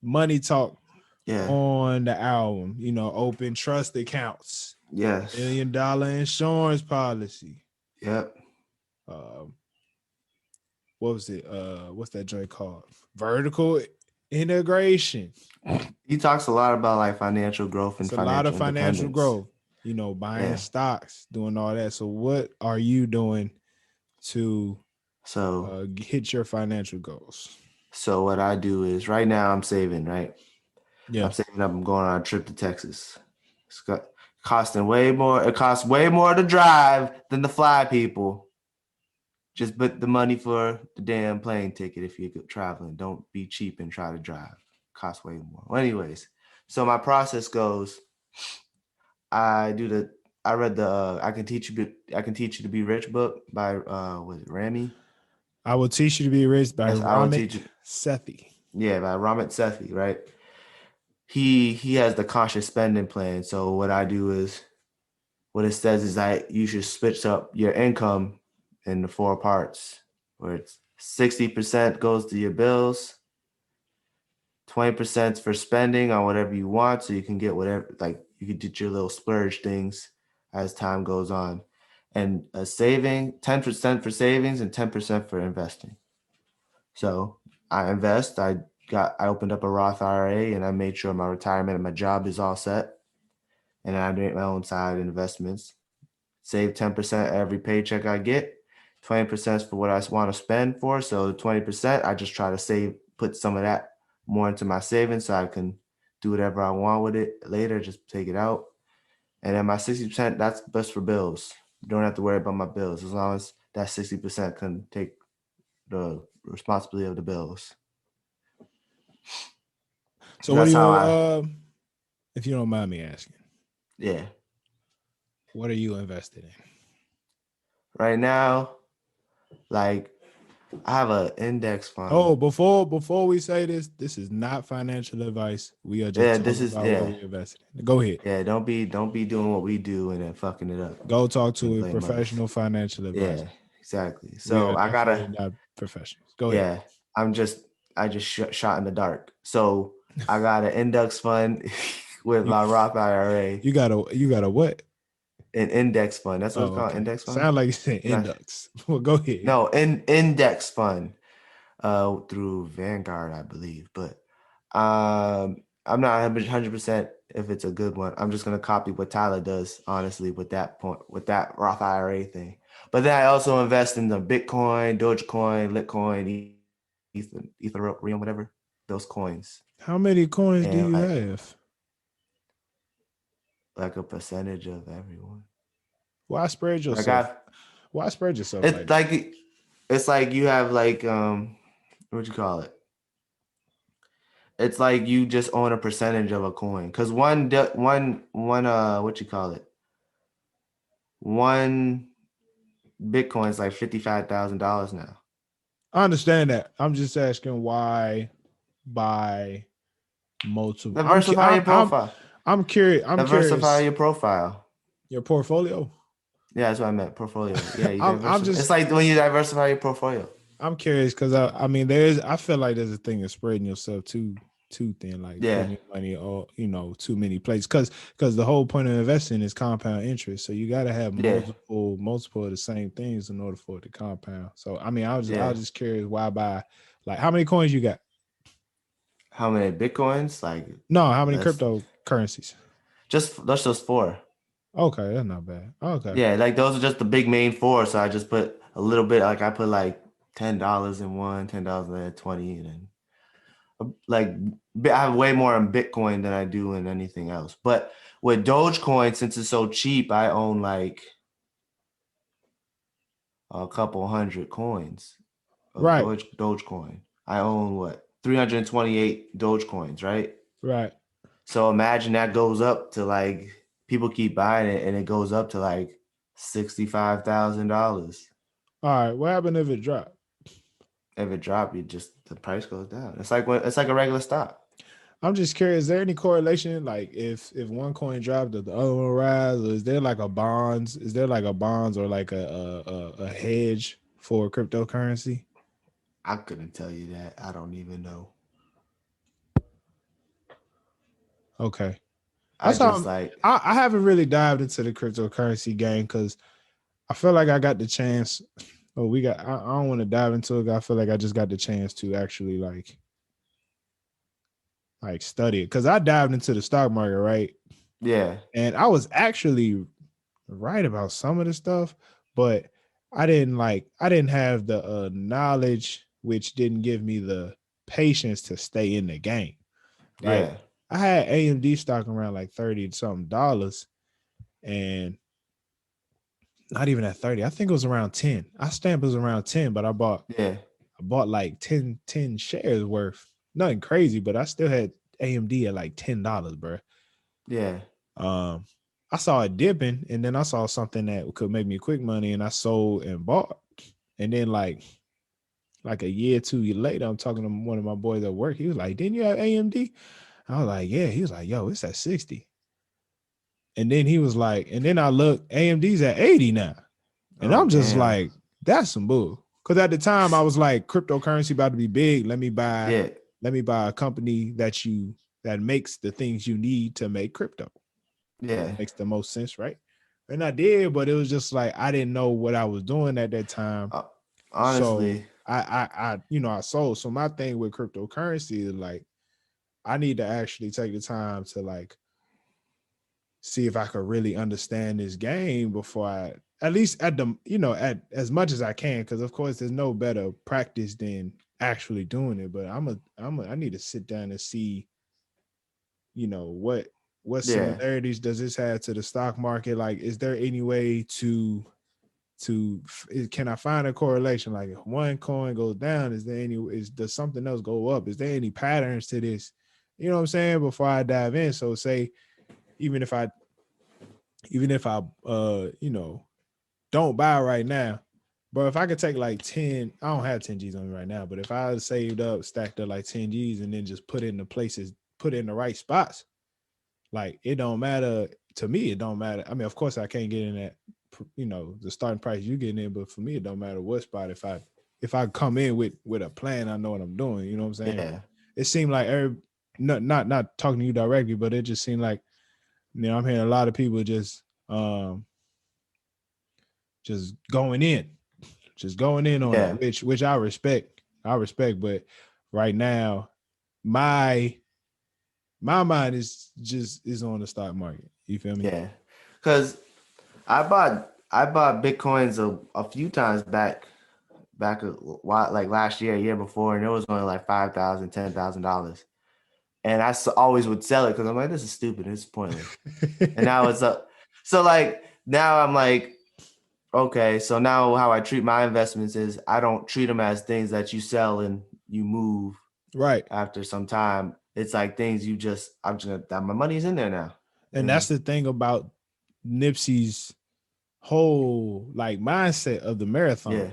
money talk yeah, on the album, open trust accounts, yes, $1 million insurance policy. yep, Um, what was it? What's that joint called? Vertical integration. he talks a lot about like financial growth and It's a lot of financial financial independence. growth, buying Yeah. stocks, doing all that. So what are you doing to So hit your financial goals? so what I do is right now I'm saving, right? Yeah. I'm saving up. I'm going on a trip to Texas. It's costing way more. It costs way more to drive than to fly, people. Just put the money for the damn plane ticket if you're traveling. Don't be cheap and try to drive. It costs way more. Well, anyways, so my process goes. I do the. I read the. I can teach you to be rich book by was it Rami? I will teach you to be rich by Yes, I will Ramit teach you. Sethi. Yeah, by Ramit Sethi, right? He has the conscious spending plan. So what I do is what it says is that you should switch up your income in the 4 parts, where it's 60% goes to your bills, 20% for spending on whatever you want, so you can get whatever, like you can do your little splurge things as time goes on, and a saving 10% for savings and 10% for investing. So I invest. I opened up a Roth IRA and I made sure my retirement and my job is all set. And I make my own side investments. Save 10% every paycheck I get 20% for what I want to spend for. So the 20%, I just try to put some of that more into my savings so I can do whatever I want with it later, just take it out. And then my 60%, that's best for bills. You don't have to worry about my bills as long as that 60% can take the responsibility of the bills. So what do you, if you don't mind me asking? Yeah. What are you invested in? Right now, like I have an index fund. Oh, before we say this is not financial advice. We are just talking about what we invested in. Go ahead. Yeah, don't be doing what we do and then fucking it up. Go talk to a professional financial advisor. Yeah, exactly. We So are I gotta not professionals. Go ahead. I just shot in the dark. So I got an index fund with my Roth IRA. You got a what? An index fund. That's what it's called. Okay. Index fund. Sound like you said index. Well, go ahead. No, index fund. Through Vanguard, I believe. But I'm not 100% if it's a good one. I'm just gonna copy what Tyler does, honestly, with that Roth IRA thing. But then I also invest in the Bitcoin, Dogecoin, Litecoin, Ethereum, whatever, those coins. How many coins do you have? Like a percentage of everyone. Why spread yourself? Why spread yourself? It's like you have like what you call it? It's like you just own a percentage of a coin because one what you call it? One Bitcoin is like $55,000 now. I understand that. I'm just asking why buy multiple. Diversify your profile. I'm curious. Diversify your profile. Your portfolio. Yeah, that's what I meant. Portfolio. Yeah, it's like when you diversify your portfolio. I'm curious because I feel like there's a thing of spreading yourself too thin, like putting your money all too many places. Because the whole point of investing is compound interest. So you got to have multiple of the same things in order for it to compound. So I was just curious why buy. Like, how many coins you got? How many Bitcoins? How many cryptocurrencies? That's just 4. Okay, that's not bad. Okay. Yeah, like those are just the big main 4. So I just put a little bit. Like I put like $10 in one, $10 in 20, and then like I have way more on Bitcoin than I do in anything else. But with Dogecoin, since it's so cheap, I own like a couple hundred coins of Dogecoin. I own 328 Dogecoins, right? Right. So imagine that goes up to like people keep buying it and it goes up to like $65,000. All right. What happened if it dropped? If it dropped, the price goes down. It's like a regular stock. I'm just curious, is there any correlation? Like if one coin dropped, the other one rise, or is there like a bonds? Is there like a bonds or like a hedge for cryptocurrency? I couldn't tell you that. I don't even know. Okay. I haven't really dived into the cryptocurrency game because I feel like I got the chance. I don't want to dive into it. I feel like I just got the chance to actually like study it because I dived into the stock market, right? Yeah. And I was actually right about some of the stuff, but I didn't have the knowledge, which didn't give me the patience to stay in the game. Like, yeah. I had AMD stock around like $30 something, and not even at 30. I think it was around 10. I stamped it was around 10, but I bought like 10 shares worth. Nothing crazy, but I still had AMD at like $10, bro. Yeah. I saw it dipping, and then I saw something that could make me quick money, and I sold and bought. And then like a year or 2 years later, I'm talking to one of my boys at work. He was like, "Didn't you have AMD?" I was like, "Yeah." He was like, "Yo, it's at 60." And then he was like, and then I look, AMD's at 80 now. And I'm just like, that's some bull. Because at the time I was like, cryptocurrency about to be big. Let me buy a company that makes the things you need to make crypto. Yeah. Makes the most sense, right? And I did, but it was just like I didn't know what I was doing at that time. Honestly. So I sold. So my thing with cryptocurrency is like, I need to actually take the time to like see if I could really understand this game before I at least at the, at as much as I can, because of course there's no better practice than actually doing it. But I need to sit down and see, what Yeah, similarities does this have to the stock market? Like, is there any way can I find a correlation? Like, if one coin goes down, does something else go up? Is there any patterns to this? You know what I'm saying? Before I dive in. So say, even if I don't buy right now, but if I could take like 10, I don't have 10 G's on me right now, but if I saved up, stacked up like 10 G's and then just put it in the right spots, like, it don't matter to me. It don't matter. I mean, of course I can't get in that, the starting price you getting in, but for me, it don't matter what spot. If I come in with a plan, I know what I'm doing. You know what I'm saying? yeah, It seemed like not talking to you directly, but it just seemed like, I'm hearing a lot of people just going in on yeah, it, which I respect. But right now, my mind is on the stock market. You feel me? yeah. Because I bought bitcoins a few times back a while, like last year before, and it was only like $5,000, $10,000, and always would sell it because I'm like, this is stupid, it's pointless. And now it's up. So like now I'm like, okay, so now how I treat my investments is I don't treat them as things that you sell and you move Right. after some time. It's like things that my money's in there now. And that's the thing about Nipsey's whole like mindset of the marathon. Yeah,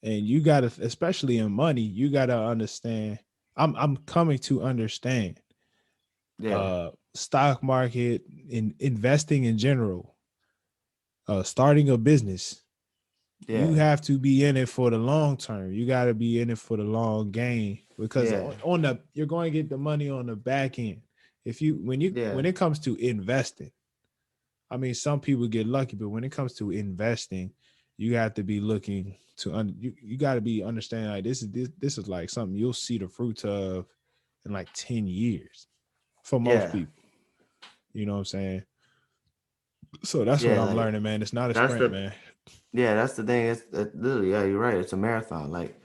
And you gotta, especially in money, you gotta understand. I'm coming to understand yeah, stock market, in investing in general, starting a business. You yeah, have to be in it for the long term. You got to be in it for the long game, because yeah, you're going to get the money on the back end. yeah, When it comes to investing, I mean, some people get lucky, but when it comes to investing, you have to be looking you got to be understanding, like, this is like something you'll see the fruits of in like 10 years for most yeah, people. You know what I'm saying? So that's what yeah. I'm Like learning, man. It's not a that's sprint, the man. yeah, that's the thing. It's literally, yeah, you're right. It's a marathon. Like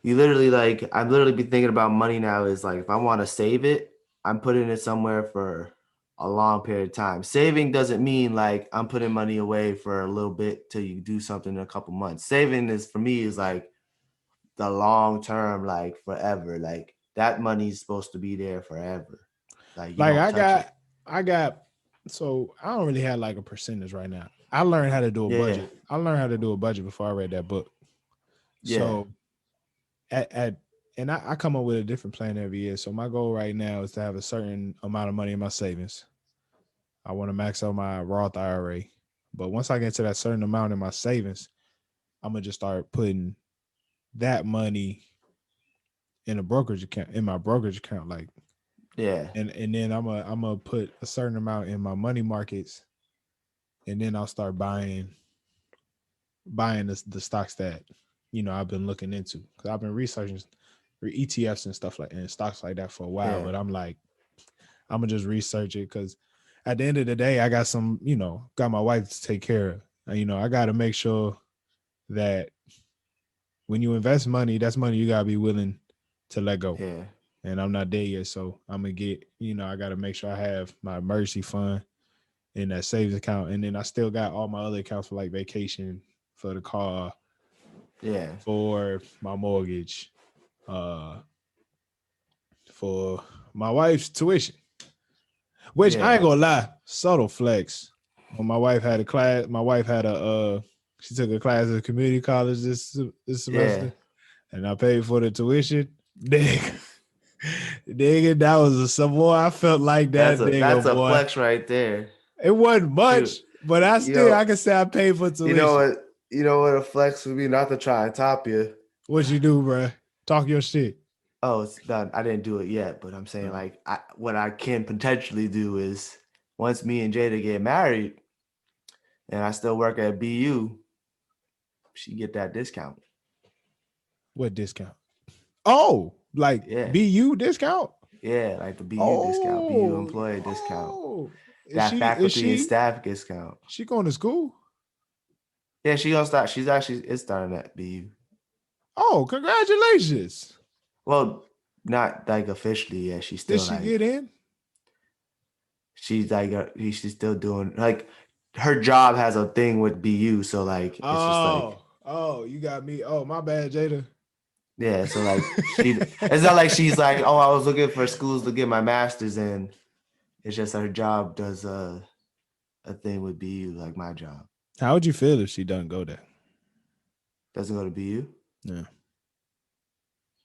you literally, like I literally be thinking about money now. Is like if I want to save it, I'm putting it somewhere for a long period of time. Saving doesn't mean like I'm putting money away for a little bit till you do something in a couple months. Saving is for me is like the long term, like forever. Like that money is supposed to be there forever. Like you Like, don't touch it. I got, so I don't really have like a percentage right now. I learned how to do a Yeah, budget. I learned how to do a budget before I read that book. yeah, So at and I come up with a different plan every year. So my goal right now is to have a certain amount of money in my savings. I want to max out my Roth IRA. But once I get to that certain amount in my savings, I'm gonna just start putting that money in a brokerage account, in my brokerage account, like, yeah, and then I'm gonna put a certain amount in my money markets, and then I'll start buying the stocks that I've been looking into, because I've been researching for ETFs and stuff like and stocks like that for a while. yeah, But I'm like, I'm gonna just research it, because at the end of the day, I got got my wife to take care of. And, I got to make sure that when you invest money, that's money you gotta be willing to let go. yeah, And I'm not there yet, so I'm gonna get. I got to make sure I have my emergency fund in that savings account, and then I still got all my other accounts for like vacation, for the car, yeah, for my mortgage, uh, for my wife's tuition. Which, I yeah, ain't gonna lie, subtle flex. When my wife had a class, she took a class at community college this yeah. semester, and I paid for the tuition. Nigga, nigga, that was some more. I felt like That's that a nigga, that's a boy. flex right there. It wasn't Shoot. much, but You know, I can say I paid for you know tuition. what a flex would be, not to try and top you. What you do, bro? Talk your shit. Oh, it's done. I didn't do it yet, but I'm saying like what I can potentially do is once me and Jada get married and I still work at BU, she get that discount. What discount? Oh, like Yeah. BU discount? Yeah, like the BU discount, BU Oh, employee discount. oh. Is That she is faculty and she staff discount. she going to school? Yeah, she gonna start. She's actually is starting at BU. Oh, congratulations. Well, not like officially yet. She's Did still she like get in? she's still doing like her job has a thing with BU. So like it's just like Oh, you got me. Oh, my bad, Jada. yeah. So like it's not like she's like, oh, I was looking for schools to get my master's in. It's just her job does a thing with BU like my job. How would you feel if she doesn't go there? Doesn't go to BU. Yeah,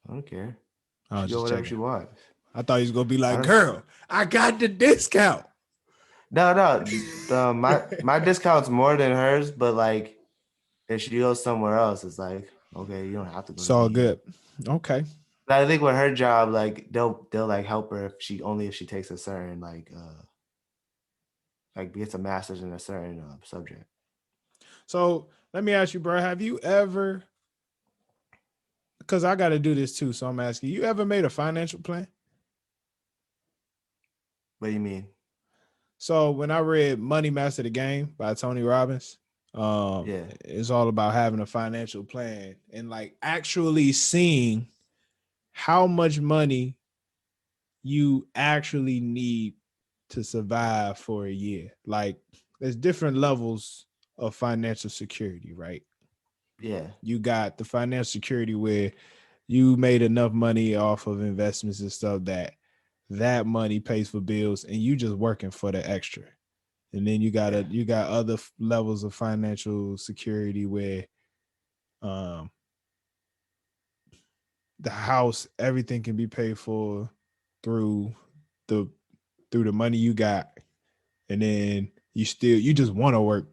I don't care. I She was go just whatever checking. she wants. I thought he was gonna be I like, don't. girl, I got the discount. No. My discount's more than hers, but like if she goes somewhere else, it's like okay, you don't have to go It's to all BU. good. Okay. But I think with her job, like they'll like help her if she takes a certain like gets a master's in a certain subject. So let me ask you, bro, have you ever, because I got to do this too, so I'm asking, you ever made a financial plan? What do you mean? So when I read Money Master the Game by Tony Robbins, Yeah, it's all about having a financial plan and like actually seeing how much money you actually need to survive for a year. Like there's different levels of financial security, right? yeah, You got the financial security where you made enough money off of investments and stuff that that money pays for bills and you just working for the extra. And then yeah, you got other levels of financial security where um the house, everything can be paid for through the the money you got, and then you just want to work,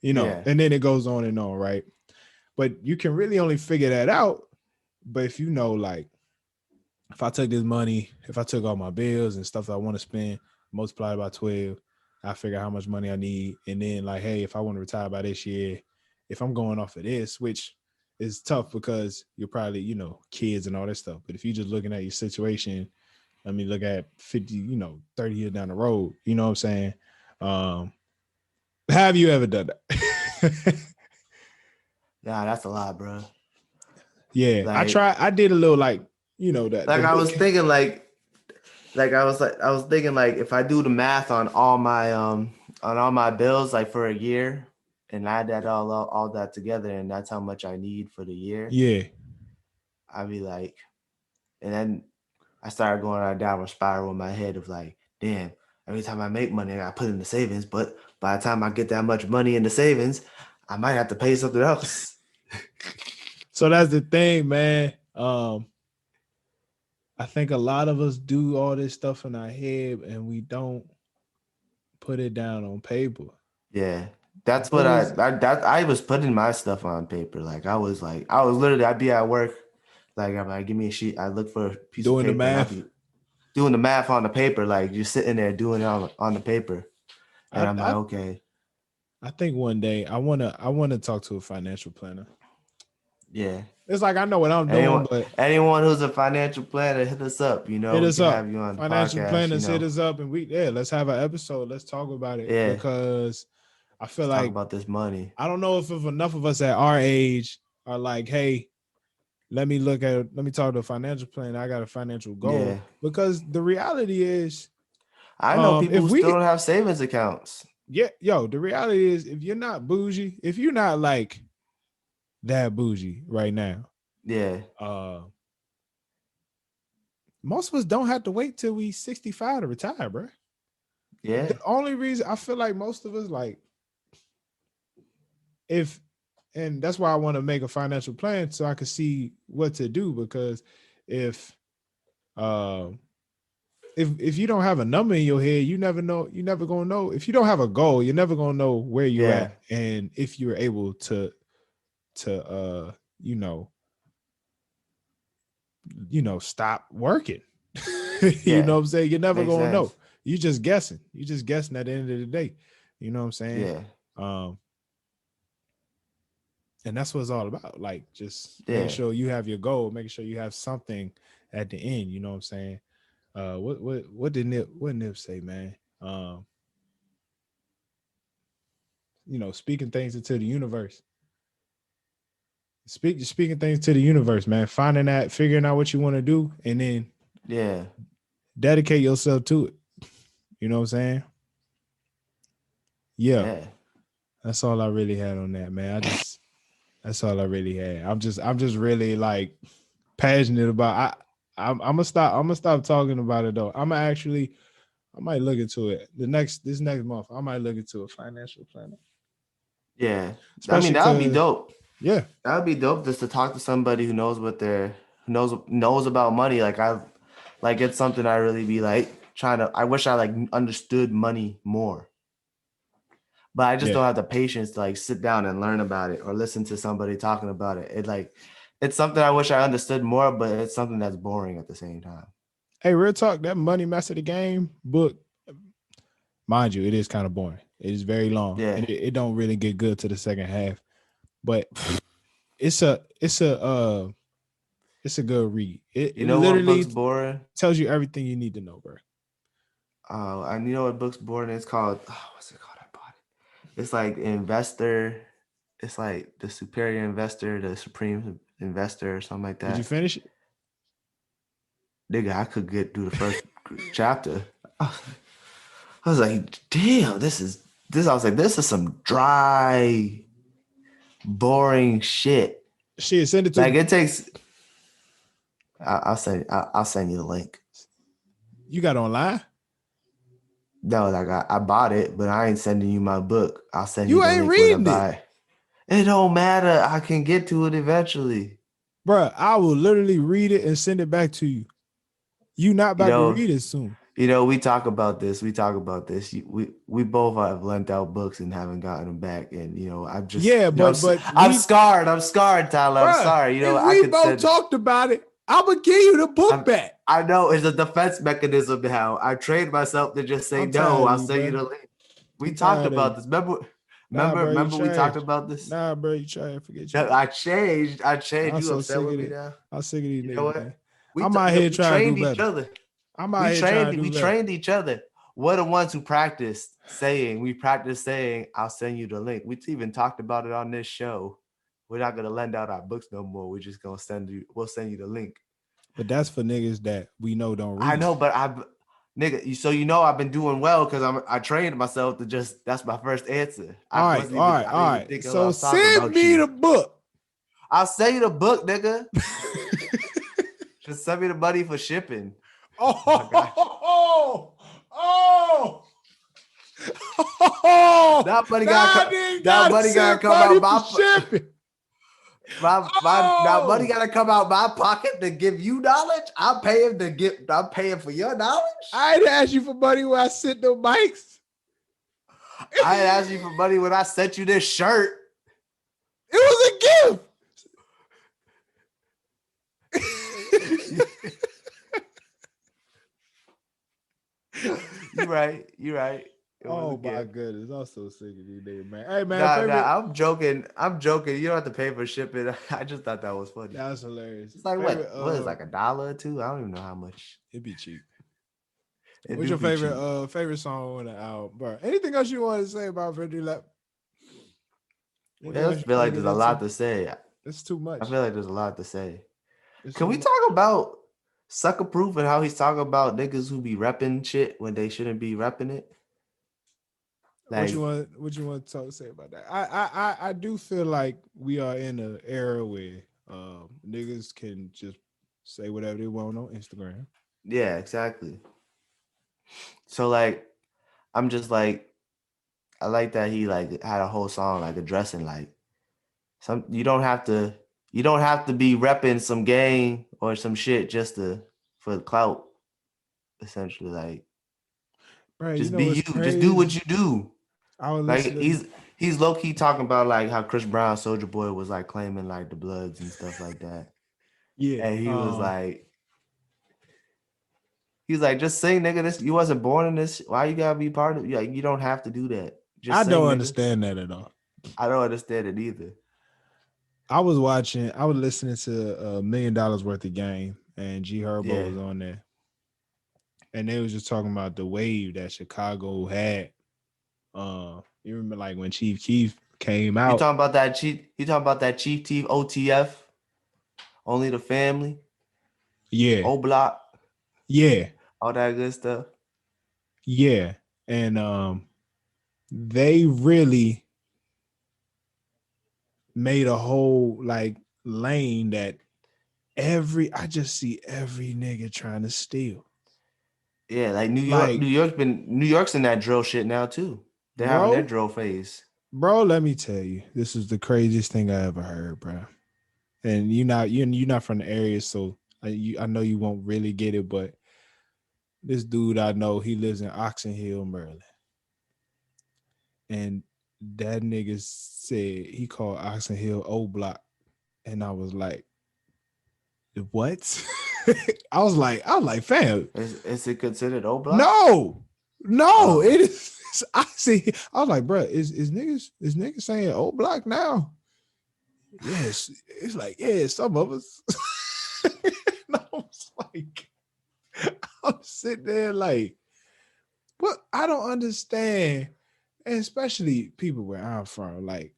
yeah, and then it goes on, right? But you can really only figure that out. But if you know, like, if I took this money, if I took all my bills and stuff that I want to spend, multiply it by 12, I figure how much money I need. And then, like, hey, if I want to retire by this year, if I'm going off of this, which is tough because you're probably, kids and all that stuff. But if you're just looking at your situation, I mean, look at 50, 30 years down the road, you know what I'm saying? Um, have you ever done that? nah, that's a lot, bro. Yeah, Like, I did a little like, that the I book. was thinking I was thinking like if I do the math on all my bills like for a year and add that all that together and that's how much I need for the year, Yeah. I'd be like, and then I started going on a downward spiral in my head of like, damn, every time I make money, I gotta put in the savings. But by the time I get that much money in the savings, I might have to pay something else. So that's the thing, man. I think a lot of us do all this stuff in our head and we don't put it down on paper. Yeah. That's what Bills. I was putting my stuff on paper. I was literally I'd be at work, like I'm like, give me a sheet. I look for a piece of Doing the paper and I'd math. be doing the math on the paper, like just sitting there doing it on the paper. And I, I'm like, I okay, I think one day I wanna talk to a financial planner. yeah. It's like I know what I'm doing, Anyone but anyone who's a financial planner, hit us up. You know, hit we us can have up. you on the Financial podcast, you planners hit know. us up and let's have an episode. Let's talk about it Yeah. because I feel Let's talk like about this money. I don't know if enough of us at our age are like, hey, let me talk to a financial planner. I got a financial goal Yeah. because the reality is, I know people if who still we, don't have savings accounts. yeah, yo, the reality is if you're not bougie, if you're not like that bougie right now, Yeah. uh, most of us don't have to wait till we 65 to retire, bro. Yeah. The only reason I feel like most of us like if and that's why I want to make a financial plan so I can see what to do because if uh if you don't have a number in your head, you never know, you never gonna know. If you don't have a goal, you're never gonna know where you Yeah. at and if you're able to you know stop working. You know Yeah. what I'm saying? You're never Makes gonna know. sense. You just guessing. You just guessing at the end of the day. You know what I'm saying? Yeah. Um, and that's what it's all about. Like just making Yeah. sure you have your goal, making sure you have something at the end. You know what I'm saying? What did Nip say, man? Speaking things into the universe. speaking things to the universe, man. Figuring out what you want to do, and then Yeah. dedicate yourself to it. You know what I'm saying? Yeah, Yeah. that's all I really had on that, man. That's all I really had. I'm just really like passionate about. I'm gonna stop. I'm gonna stop talking about it though. I might look into it this next month. I might look into a financial planner, Yeah. I mean, especially that would be because dope. yeah, That would be dope just to talk to somebody who knows who knows about money. Like it's something I really be like trying to. I wish I like understood money more, but I just yeah. don't have the patience to like sit down and learn about it or listen to somebody talking about it. It's something I wish I understood more, but it's something that's boring at the same time. Hey, real talk. That Money Master the Game book, mind you, it is kind of boring. It is very long, Yeah. and it don't really get good to the second half. But it's a good read. You It know what book's literally boring? tells you everything you need to know, bro. And you know what book's boring? It's called. Oh, what's it called? I bought it. It's like investor. It's like the superior investor, the supreme investor, or something like Did you that. finish it? Nigga, I could get through the first chapter. I was like, damn, this. I was like, this is some dry, boring shit. Shit, send it to Like me. it takes. I'll send you the link. You got it online? No, like I bought it, but I ain't sending you my book. I'll send you You the ain't link when I reading it, buy it. It don't matter. I can get to it eventually. bro. I will literally read it and send it back to you. You not You about to know, read it soon. we talk about this. We talk about this. We both have lent out books and haven't gotten them back. And I'm just, Yeah, but I'm we, scarred. I'm scarred, Tyler. I'm bro. sorry. If I we could both send. talked about it, I'm gonna give you the book I'm. back. I know it's a defense mechanism now. I trained myself to just say I'm no. tired of I'll you, send you bro. the link. We I'm talked tired of about you. this. Remember? Nah, bro, you Remember we talked trash. about this. Nah, bro, you trash. Forget you. No, I changed. I changed. I'm You so upset sick with of me it. now? I'm sick of these You know niggas, man. what? I'm out here We trying to do trained each better. other. I'm out here trying to do We better. trained each other. We're the ones who practiced saying. We practiced saying, "I'll send you the link." We even talked about it on this show. We're not gonna lend out our books no more. We're just gonna send you. We'll send you the link. But that's for niggas that we know don't I read. know, but nigga. So I've been doing well because I trained myself to just. That's my first answer. All right, all right, I all didn't even right. think I So was talking send about me you. the book. I'll send you the book, nigga. Just send me the money for shipping. I got you. Oh, oh, That money now I got didn't that gotta money gotta send come money out for shipping. my that money Oh, gotta come out my pocket to give you knowledge. I'm paying for your knowledge. I didn't ask you for money when I sent the mics. I ain't asked you for money when I sent you this shirt. It was a gift. You right. You right. It was a Oh my gift. goodness, I'm so sick of these days, man. Hey man, Nah, favorite. I'm joking. I'm joking. You don't have to pay for shipping. I just thought that was funny. That's hilarious. It's like Favorite. what is like $1 or $2? I don't even know how much. It'd be cheap. It What's do your be favorite cheap. favorite song on the album, bro? Anything else you want to say about 50 Lap? Anything I else you feel want like to there's get a lot into? to say. It's too I much. feel like there's a lot to say. It's Can too we much. talk about Sucker Proof and how he's talking about niggas who be repping shit when they shouldn't be repping it? What you Like, want? What you want to talk say about that? I do feel like we are in an era where niggas can just say whatever they want on Instagram. yeah, exactly. So like, I'm just like, I like that he like had a whole song like addressing like you don't have to be repping some gang or some shit just for clout. Essentially, like Right? You just know be what's you. Just do what crazy? you do. I was Like listening. he's low key talking about like how Chris Brown, Soldier Boy was like claiming like the Bloods and stuff like that, Yeah. and he's like, just sing, nigga. This you wasn't born in this. Why you gotta be part of? Like, you don't have to do that. I Just don't sing, nigga. understand that at all. I don't understand it either. I was listening to $1 million worth of game, and G Herbo Yeah, was on there, and they was just talking about the wave that Chicago had. You remember like when Chief Keef came You out. talking about that chief? You talking about that Chief Teef OTF? Only the family, Yeah, O Block, yeah, all that good stuff. yeah. And they really made a whole like lane that I just see every nigga trying to steal. Yeah, like New York. Like, New York's in that drill shit now too. They're having their bro, drill phase. bro, let me tell you, this is the craziest thing I ever heard, bro. And you're not from the area, so I know you won't really get it, but this dude I know, he lives in Oxon Hill, Maryland. And that nigga said he called Oxon Hill O Block. And I was like, what? I was like, fam, Is it considered O Block? no, no, Oh, it is. I see. I was like, bro, is niggas saying O Block now? Yes, it's like, yeah, some of us. And I was like, I'm sitting there like, what? I don't understand, and especially people where I'm from, like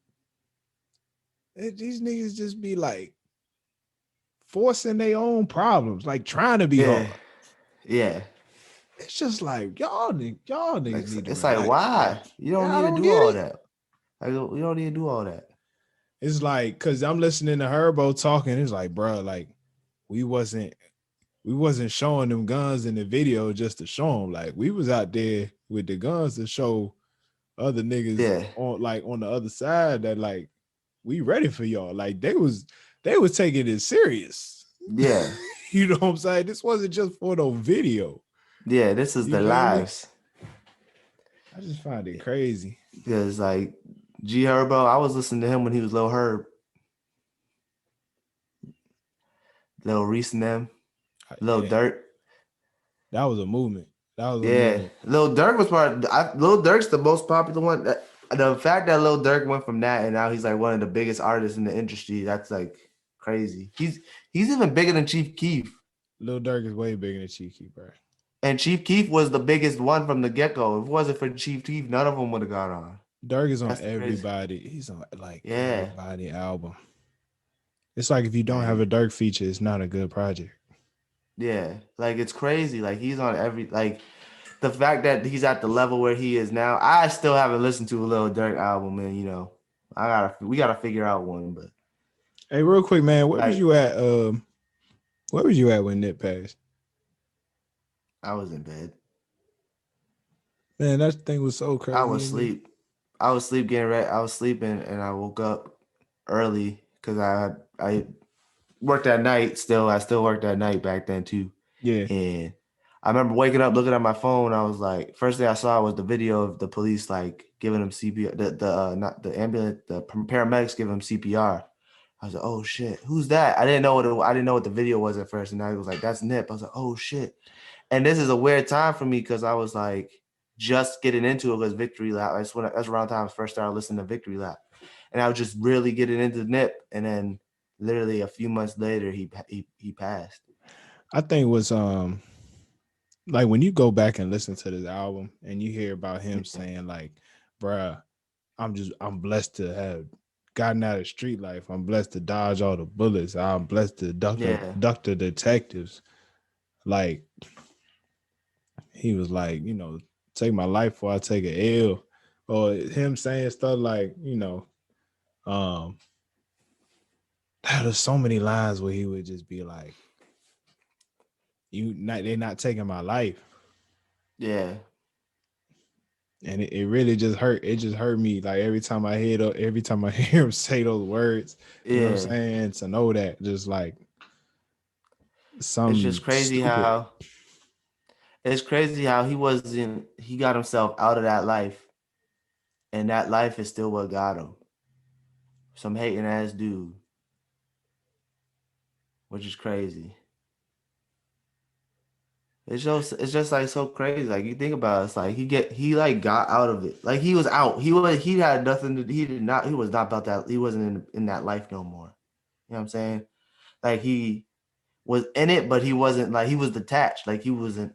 these niggas just be like forcing their own problems, like trying to be yeah, hard. yeah. It's just like y'all Like niggas need to it's like relax, bro. why you don't Yeah, I need to don't do get all it. that. Like you don't need to do all that. It's like because I'm listening to Herbo talking. It's like, bro, like we wasn't showing them guns in the video just to show them. Like we was out there with the guns to show other niggas Yeah, on the other side that like we ready for y'all. Like they was taking it serious. yeah, You know what I'm saying? This wasn't just for no video. yeah. This is You the feel me? lives. I just find it crazy. Because like G Herbo, I was listening to him when he was Lil Herb, Lil Reese and them, Lil Yeah, Durk. that was a movement. That was a Yeah, movement. Lil Durk was Lil Durk's the most popular one. The fact that Lil Durk went from that and now he's like one of the biggest artists in the industry, that's like crazy. He's even bigger than Chief Keef. Lil Durk is way bigger than Cheeky, bro. And Chief Keef was the biggest one from the get-go. If it wasn't for Chief Keef, none of them would have got on. Durk is on That's the crazy. everybody. He's on like Yeah. everybody album. It's like if you don't have a Like, Durk feature, it's not a good project. yeah. Like it's crazy. Like he's on every like the fact that he's at the level where he is now. I still haven't listened to a Lil Durk album, and we gotta figure out one, but Hey, real quick, man, where was like you at? Where was you at when Nip passed? I was in bed. Man, that thing was so I crazy was to me. asleep. I was sleep getting ready. I was sleeping and I woke up early because I worked at night still. I still worked at night back then too. Yeah, And I remember waking up, looking at my phone. I was like, first thing I saw was the video of the police like giving him CPR, not the ambulance, the paramedics giving him CPR. I was like, oh shit, who's that? I didn't know what the video was at first, and I was like, that's Nip. I was like, oh shit. And this is a weird time for me because I was like just getting into it because Victory Lap. That's around the time I first started listening to Victory Lap, and I was just really getting into Nip. And then literally a few months later, he passed. I think it was like when you go back and listen to this album and you hear about him Yeah. saying like, bruh, I'm blessed to have gotten out of street life. I'm blessed to dodge all the bullets. I'm blessed to Yeah. duck the detectives. Like he was like, take my life before I take a L. Or him saying stuff like, um, there's so many lines where he would just be like, they're not taking my life. Yeah. And it really just hurt. It just hurt me. Like every time I hear him say those words, you know what I'm Yeah. saying? To know that just like It's just some crazy stupid. how he got himself out of that life, and that life is still what got him. Some hating ass dude, which is crazy. It's just like so crazy. Like you think about it, it's like he like got out of it. Like he was out. He had nothing to he was not about that. He wasn't in that life no more. You know what I'm saying? Like he was in it, but he wasn't like he was detached. Like he living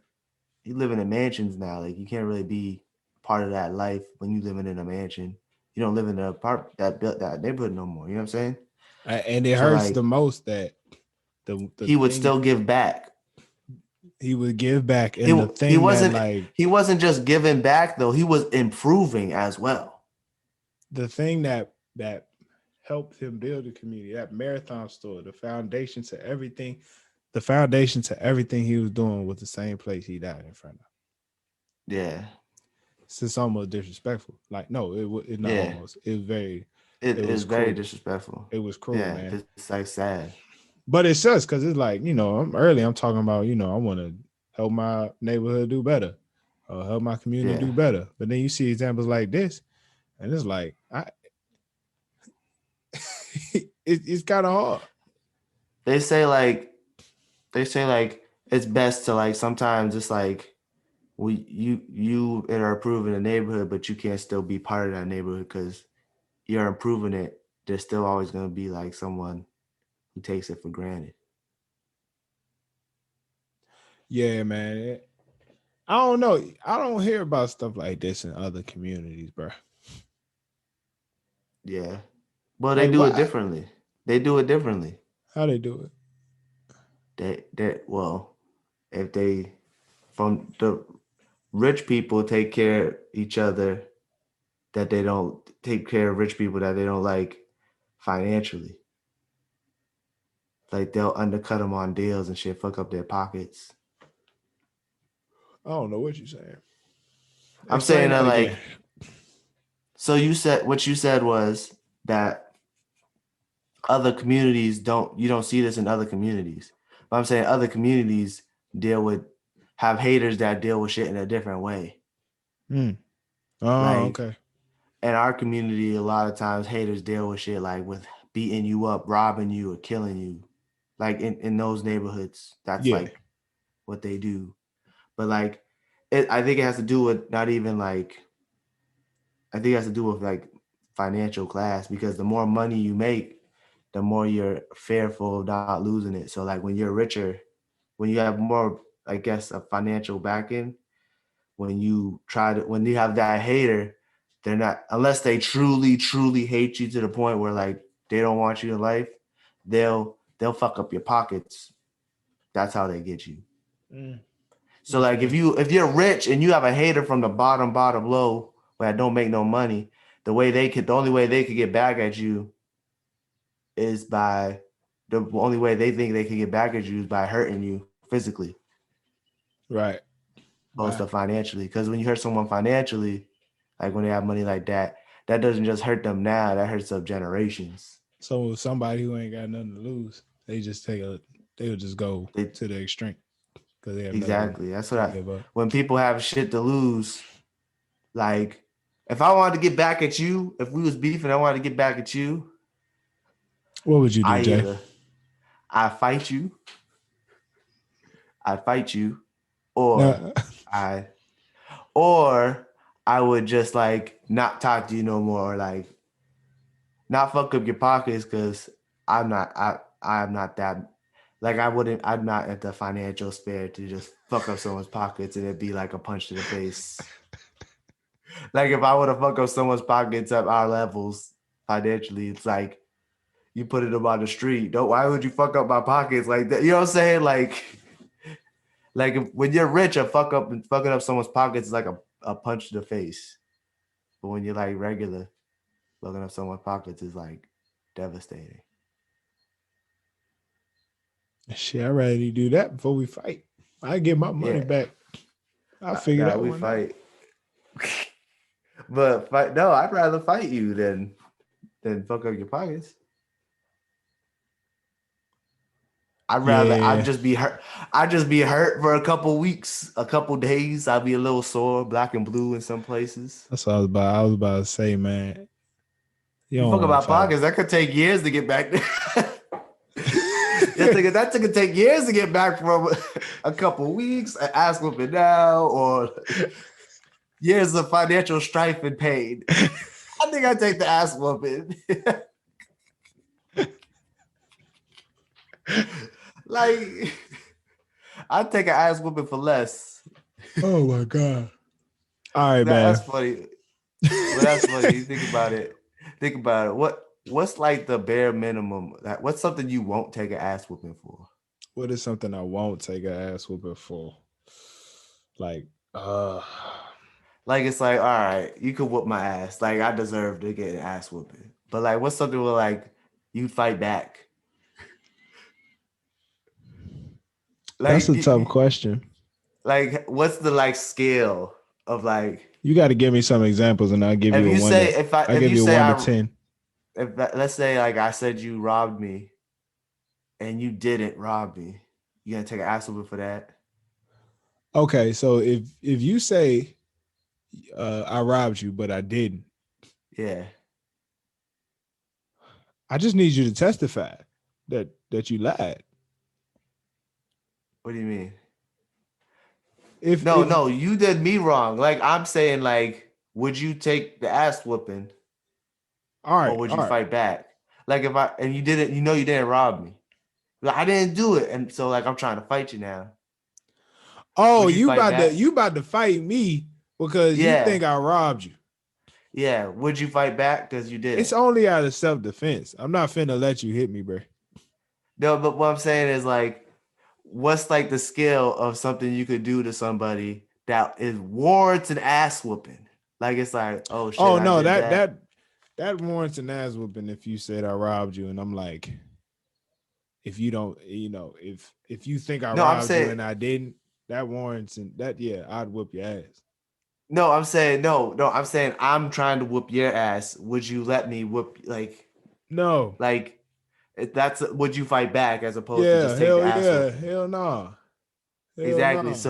in mansions now. Like you can't really be part of that life when you living in a mansion. You don't live in that neighborhood no more. You know what I'm saying? And it So hurts like the most that the he would thing still give back. he would give back, He and the he thing that wasn't like he wasn't just giving back though. He was improving as well. the thing that helped him build a community, that marathon store, the foundation to everything he was doing was the same place he died in front of. Yeah, It's almost disrespectful. Like, no, it's not yeah. almost. It was very, It it was is very cruel. disrespectful. It was cruel, Yeah, man. it's like sad. But it's just because it's like, I'm early. I'm talking about, I want to help my neighborhood do better, or help my community Yeah. do better. But then you see examples like this, and it's like, it's kind of hard. They say like it's best to like sometimes it's like you are improving the neighborhood, but you can't still be part of that neighborhood because you're improving it. There's still always gonna be like someone who takes it for granted. Yeah, man. I don't know. I don't hear about stuff like this in other communities, bro. Yeah. Well, they Like, do it why? differently. They do it differently. How they do it? Well, if they from the rich people take care of each other that they don't take care of rich people that they don't like financially. Like they'll undercut them on deals and shit, fuck up their pockets. I don't know what you're saying. I'm saying Explain that that again. like, so you said what you said was that other communities you don't see this in other communities. But I'm saying other communities have haters that deal with shit in a different way. Oh, Like okay. in our community, a lot of times haters deal with shit like with beating you up, robbing you, or killing you. Like in those neighborhoods, that's Yeah. like what they do. But like, I think it has to do with not even like, I think it has to do with like financial class because the more money you make, the more you're fearful of not losing it. So like when you're richer, when you have more, I guess, a financial backing, when you have that hater, they're not, unless they truly, truly hate you to the point where like they don't want you in life, they'll fuck up your pockets. That's how they get you. So like Okay. if you're rich and you have a hater from the bottom low that don't make no money, the only way they could get back at you is by the only way they think they can get back at you is by hurting you physically, Right. opposed Right. to financially. Because when you hurt someone financially, like when they have money like that, that doesn't just hurt them now, that hurts up generations. So somebody who ain't got nothing to lose, they'll just go They to the extreme because they have nothing exactly. That's to give up. when people have shit to lose, like if I wanted to get back at you, if we was beefing, I wanted to get back at you, What would you do, I Jay? either I fight you, I fight you, or No. I or I would just like not talk to you no more, like not fuck up your pockets because I'm not that like I'm not at the financial spare to just fuck up someone's pockets and it'd be like a punch to the face. Like if I would have fuck up someone's pockets at our levels financially, it's like you put it about the street. Don't why would you fuck up my pockets like that? You know what I'm saying? Like when you're rich, fucking up someone's pockets is like a punch to the face. But when you're like regular, fucking up someone's pockets is like devastating. Shit, I'd rather you do that before we fight. I get my money Yeah, back. I figure that we one out. fight. But fight no, I'd rather fight you than fuck up your pockets. I'd Yeah. just be hurt. I'd just be hurt for a couple weeks, a couple days. I'd be a little sore, black and blue in some places. That's what I was about. I was about to say, man, you You don't fuck want to about fight. pockets, that could take years to get back there. That could take years to get back from a couple weeks, an ass whooping now, or years of financial strife and pain. I think I'd take the ass whooping. Like, I'd take an ass whooping for less. Oh my god. All right, That's man. funny. Well, that's funny. You think about it. Think about it. What's like the bare minimum? What's something you won't take an ass whooping for? What is something I won't take an ass whooping for? Like, uh, Like it's like, all right, you could whoop my ass. Like I deserve to get an ass whooping. But like, what's something where like you fight back? that's Like, a tough question. like what's the like scale of like You got to give me some examples, and I'll give if you a you one say to. I'll if give you you a say one to I 10. if let's say like I said you robbed me and you didn't rob me, you gonna take an ass whooping for that? Okay, so if you say I robbed you, but I didn't, Yeah. I just need you to testify that you lied. What do you mean? No, If no, you did me wrong. Like I'm saying, like, would you take the ass whooping all or right, would all you right. fight back? Like if I and you didn't, you didn't rob me. Like, I didn't do it, and so like I'm trying to fight you now. Oh, Would you fight back? you about to fight me because you Yeah, think I robbed you. yeah. Would you fight back? Because you It's didn't. only out of self defense. I'm not finna let you hit me, bro. No, but what I'm saying is like, what's like the scale of something you could do to somebody that is warrants an ass whooping? Like it's like, oh shit, Oh I no, did that that. that that warrants an ass whooping if you said I robbed you, and I'm like, if you don't, if you think I No, I'm robbed you saying and I didn't, that warrants and that yeah, I'd whoop your ass. no, I'm saying no, no. I'm saying I'm trying to whoop your ass. Would you let me whoop No, like if that's would you fight back as opposed to yeah, just take the hell ass yeah, whooping? hell no, hell Exactly. no.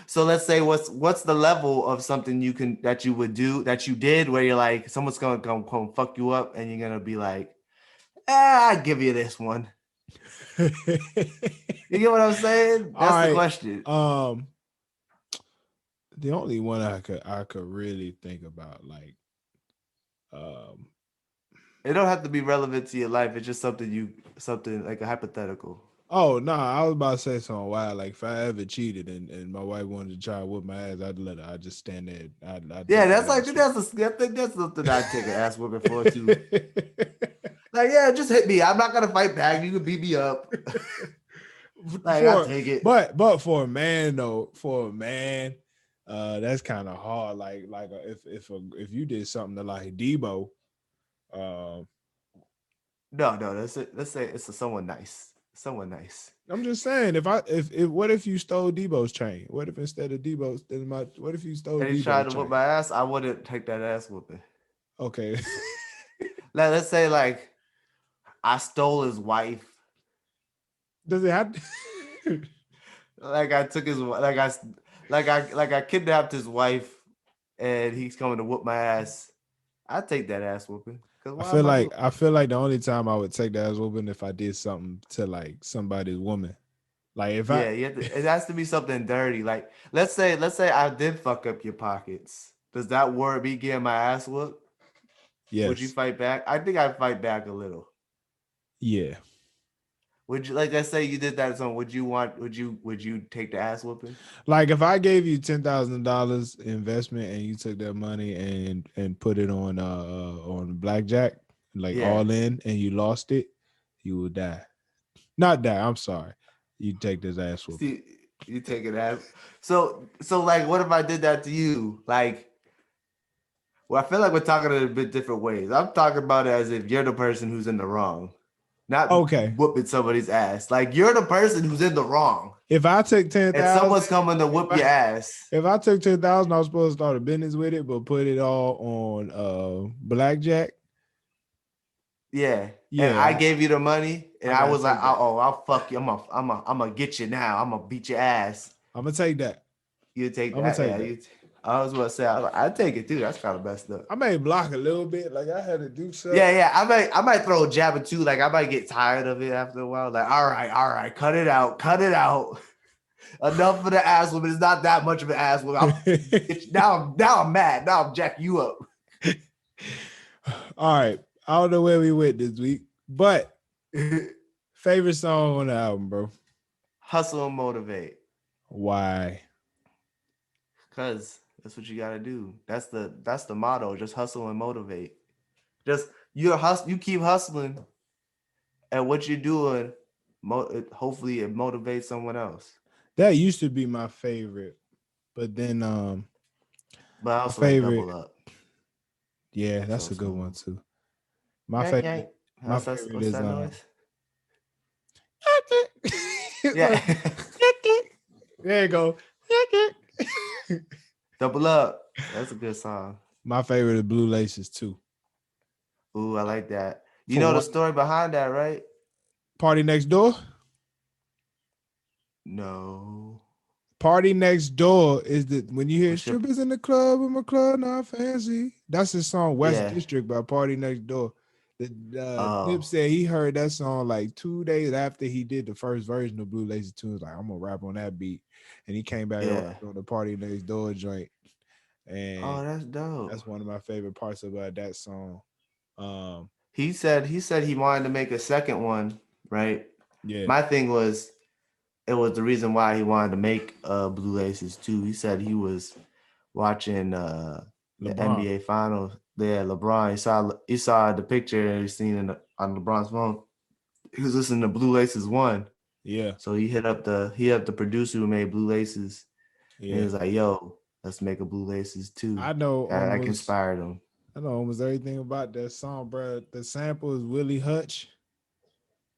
So let's say what's the level of something you can that you would do that you did where you're like someone's gonna come fuck you up and you're gonna be like, I'll give you this one. You get what I'm saying? All That's the right. question. Um, the only one I could really think about, like, um, It don't have to be relevant to your life. It's just something like a hypothetical. oh no, I was about to say something wild. Like if I ever cheated and my wife wanted to try to whip my ass, I'd let her. I'd just stand there. I'd Yeah, take that's that like ass. I think that's something I'd take an ass whooping for too. Like, yeah, just hit me. I'm not gonna fight back. You can beat me up. Like, I'll for take it. but for a man though, that's kind of hard. Like if you did something to like Debo, um, No, no, that's it. Let's say it's someone nice. Someone nice. I'm just saying if what if you stole Debo's chain? What if instead of Debo's what if you stole And he Debo's tried to whoop chain? my ass, I wouldn't take that ass whooping. Okay. Like, let's say like I stole his wife. Does it have Like I took his like I kidnapped his wife and he's coming to whoop my ass. I'd take that ass whooping. Cause I why feel am I like doing I feel like the only time I would take that as whooping if I did something to like somebody's woman. Like if I Yeah, it has to be something dirty. Like let's say I did fuck up your pockets. Does that word be getting my ass whooped? Would you yes. fight back? I think I'd fight back a little. Yeah. Would you like let's say you did that to someone, would you take the ass whooping? Like if I gave you $10,000 investment and you took that money and put it on blackjack, like Yeah. all in, and you lost it, you would die. Not die. I'm sorry. You take this ass whooping. See, you take it ass. So like what if I did that to you? Like well, I feel like we're talking in a bit different ways. I'm talking about it as if you're the person who's in the wrong, not Okay. whooping somebody's ass. Like you're the person who's in the wrong. If I took ten And thousand, someone's coming to if whoop I your ass. if I took 10,000, I was supposed to start a business with it, but put it all on blackjack. Yeah. And I Yeah, gave you the money and I I gotta was like, take that. oh, I'll fuck you. I'm gonna get you now. I'm gonna beat your ass. I'm gonna take that. You take I'm gonna that? take Yeah, that. I was gonna say I'd take it too. That's kind of messed up. I may block a little bit, like I had to do something. Yeah, yeah. I might throw a jab or two. Like I might get tired of it after a while. Like, all right, cut it out. Cut it out. Enough for the ass whooping. It's not that much of an ass whooping. Now I'm mad. Now I'm jacking you up. All right, I don't know where we went this week, but favorite song on the album, bro. Hustle and motivate. Why? Cause That's what you gotta do. That's the motto. Just hustle and motivate. Just you keep hustling at what you're doing. Hopefully it motivates someone else. That used to be my favorite, but then But I my also like favorite, Double Up. yeah, So that's a good one smooth. too. My Yank yank. favorite, my That's favorite what's is that noise? Yeah. Look, there you go. Double Up. That's a good song. My favorite is Blue Laces too. Ooh, I like that. You For know the one, story behind that, right? Party Next Door. No. Party Next Door is the when you hear What's your strippers in the club in my club not fancy. That's the song West yeah? District by Party Next Door. The Nip Oh, said he heard that song like 2 days after he did the first version of Blue Lazy Tunes. Like, I'm gonna rap on that beat, and he came back and yeah. rapped on the Party Next Door joint, and Oh, that's dope. that's one of my favorite parts about that song. Um, He said he wanted to make a second one, right? yeah, My thing was it was the reason why he wanted to make Blue Laces too. He said he was watching the LeBron. NBA finals. Yeah, LeBron. He saw the picture and he seen on LeBron's phone. He was listening to Blue Laces one. Yeah, So he hit up the producer who made Blue Laces and he yeah. was like, yo, let's make a Blue Laces too. I know That almost. inspired him. I know almost everything about that song, bro. The sample is Willie Hutch.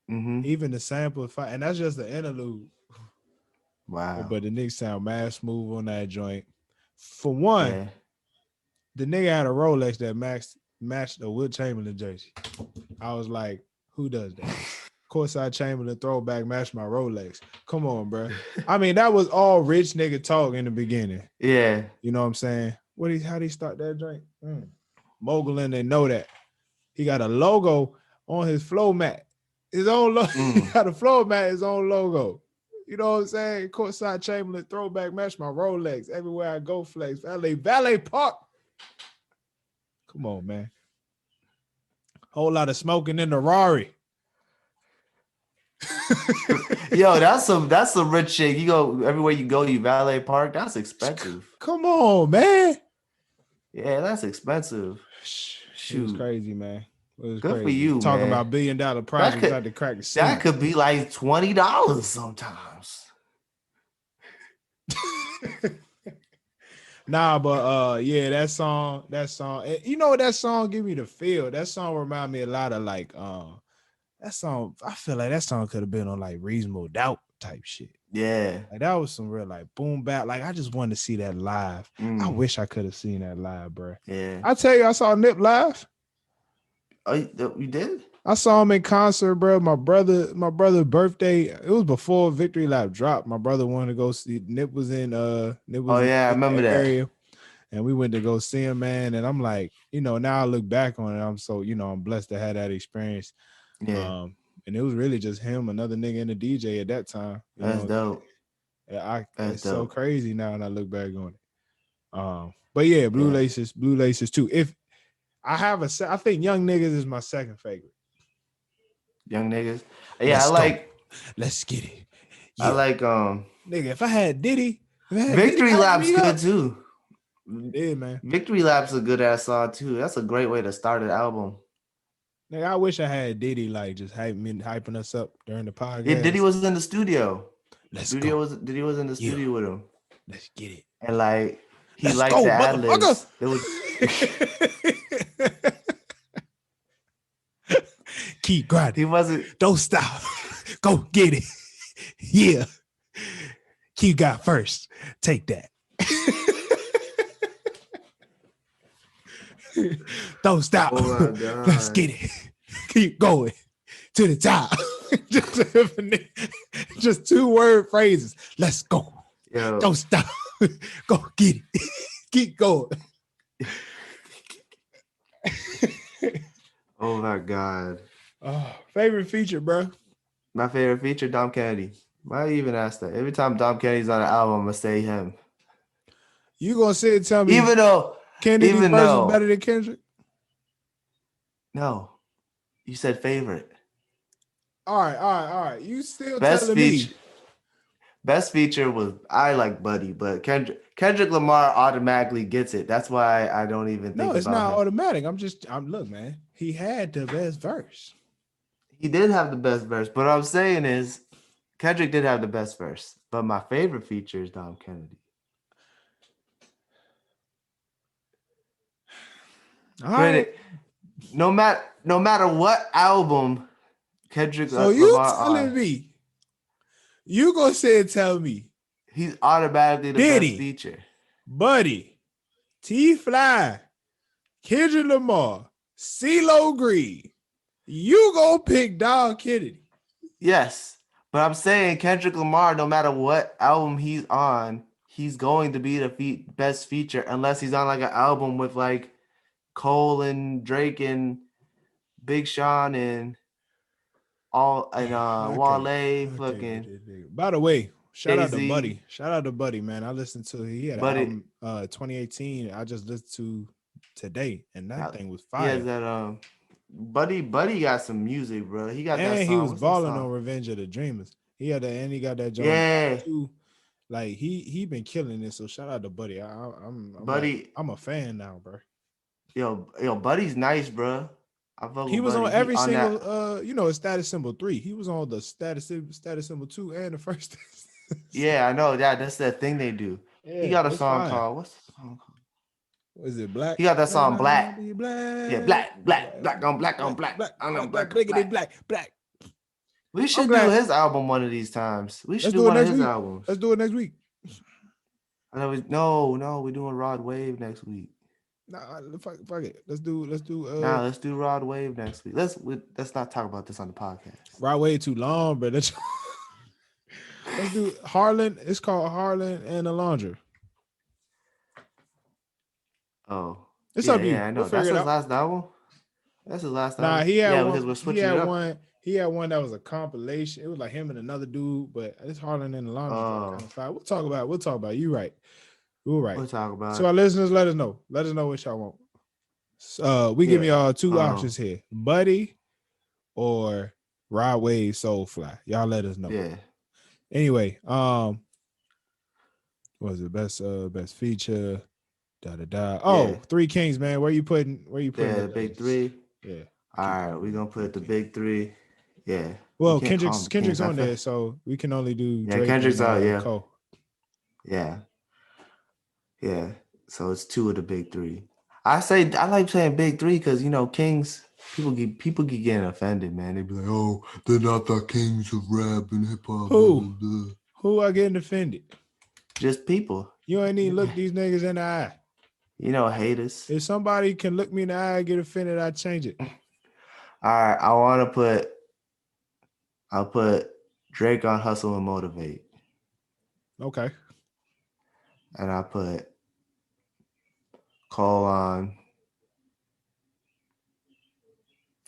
Mm-hmm. Even the sample, and that's just the interlude. Wow. But the nigga sound mad smooth on that joint. For one, Yeah. the nigga had a Rolex that matched a Will Chamberlain jersey. I was like, who does that? Courtside Chamberlain throwback matched my Rolex. Come on, bro. I mean, that was all rich nigga talk in the beginning. Yeah. You know what I'm saying? How'd he start that joint? Mogulin, they know that. He got a logo on his flow mat. His own logo. He got a flow mat, his own logo. You know what I'm saying? Courtside Chamberlain throwback match my Rolex. Everywhere I go, flex. Valet Park. Come on, man. Whole lot of smoking in the Rari. Yo, that's some rich shit. You go everywhere you go, you valet park. That's expensive. Come on, man. Yeah, that's expensive. It was Shoot. crazy, man. It was Good for crazy. you, Talking man. about $1 billion That projects could out to crack the that scene. could be like $20 sometimes. Nah, but yeah, that song, you know what that song give me the feel? That song remind me a lot of like that song. I feel like that song could have been on like Reasonable Doubt type shit. Yeah. Like that was some real like boom bap. Like I just wanted to see that live. I wish I could have seen that live, bro. Yeah. I tell you, I saw Nip live. Oh, you did? I saw him in concert, bro. My brother's birthday. It was before Victory Lap dropped. My brother wanted to go see Nip was in Oh yeah, I remember that. area. And we went to go see him, man. And I'm like, now I look back on it. I'm so, I'm blessed to have that experience. Yeah. And it was really just him, another nigga and a DJ at that time. That's dope. That's It's so dope. crazy now when I look back on it. But yeah, Blue Laces too. If I have I think Young Niggas is my second favorite. Young niggas. Yeah, Let's get it. Yeah. I like nigga, if I had Diddy, Victory Lap's good too. Yeah, man. Victory Lap's a good ass song too. That's a great way to start an album. Nigga, I wish I had Diddy like just hyping us up during the podcast. Yeah, Diddy was in the studio. Diddy was in the studio with him. Let's get it. And like he liked the ad-libs. It was keep grinding. He wasn't. Don't stop. Go get it. Yeah. Keep God first. Take that. Don't stop. Oh my God. Let's get it. Keep going to the top. just 2-word phrases. Let's go. Yo. Don't stop. Go get it. Keep going. Oh my God. Favorite feature, bro? My favorite feature, Dom Kennedy. Why you even ask that? Every time Dom Kennedy's on an album, I'm gonna say him. You gonna sit and tell me even though Kennedy's verse is better than Kendrick? No. You said favorite. All right. You still Best telling feature. me Best feature was I like Buddy, but Kendrick Lamar automatically gets it. That's why I don't even No, think it's about not him. automatic. I'm look, man. He had the best verse. He did have the best verse, but what I'm saying is Kendrick did have the best verse. But my favorite feature is Dom Kennedy. All right. Granted, no matter what album Kendrick So you Lamar telling on, me you gonna say and tell me he's automatically the best Diddy, feature. Buddy, T Fly, Kendrick Lamar, CeeLo Green. You gonna pick Dog Kennedy. Yes, but I'm saying Kendrick Lamar, no matter what album he's on, he's going to be the best feature unless he's on like an album with like Cole and Drake and Big Sean and I can't. Wale, I can't with fucking this nigga. By the way, shout Jay out to Z. Buddy. Shout out to Buddy, man. I listened to he had an But it album 2018. I just listened to today, and that now, thing was he has fire. that Buddy got some music, bro. He got that And he song. was What's that balling on song? Revenge of the Dreamers. He had that, and he got that John Yeah, too. Like he been killing it. So shout out to Buddy. Buddy. I'm a fan now, bro. Yo, Buddy's nice, bro. I fuck He with was on Buddy. He every on that. single it's status symbol 3. He was on the status symbol 2 and the first. Yeah, I know that. That's that thing they do. He Yeah, got a it's song fine. called what's the song called? Was it black? He got that Better song not Black. be Yeah, black. black. I'm Black, on black, black, blickety, black. black, black. We I'm should do glad. his album one of these times. We should Let's do do it one of next his week. albums. Let's do it next week. I know we're doing Rod Wave next week. Nah, fuck it. Let's do Let's do Rod Wave next week. Let's not talk about this on the podcast. right way too long, but let's do Harlan. It's called Harlan and Alondra. Oh, It's up to you. I know. We'll That's figure it his out. last album. That's his last Nah, album. he had one. Because we're He switching had it up. one. He had one that was a compilation. It was like him and another dude, but it's Harlan and Alondra kind of fire. We'll talk about it. You right. We're right. We'll talk about So our listeners, let us know. Let us know what y'all want. We give y'all two options here: Buddy or Rod Wave Soulfly. Y'all let us know. Yeah. Anyway, what was it? Best feature. Oh, Yeah. Three Kings, man. Where you putting? Yeah, the big three. Yeah. All right, we're gonna put the big three. Yeah. Well, Kendrick's on there, so we can only do Drake Kendrick's and, out. Yeah. Cole. Yeah. Yeah. So it's two of the big three. I like saying big three because Kings. People keep getting offended, man. They be like, "Oh, they're not the kings of rap and hip hop." Who are getting offended? Just people. You ain't even look these niggas in the eye. Haters. If somebody can look me in the eye and get offended, I change it. All right, I'll put Drake on Hustle and Motivate. Okay. And I put Cole on.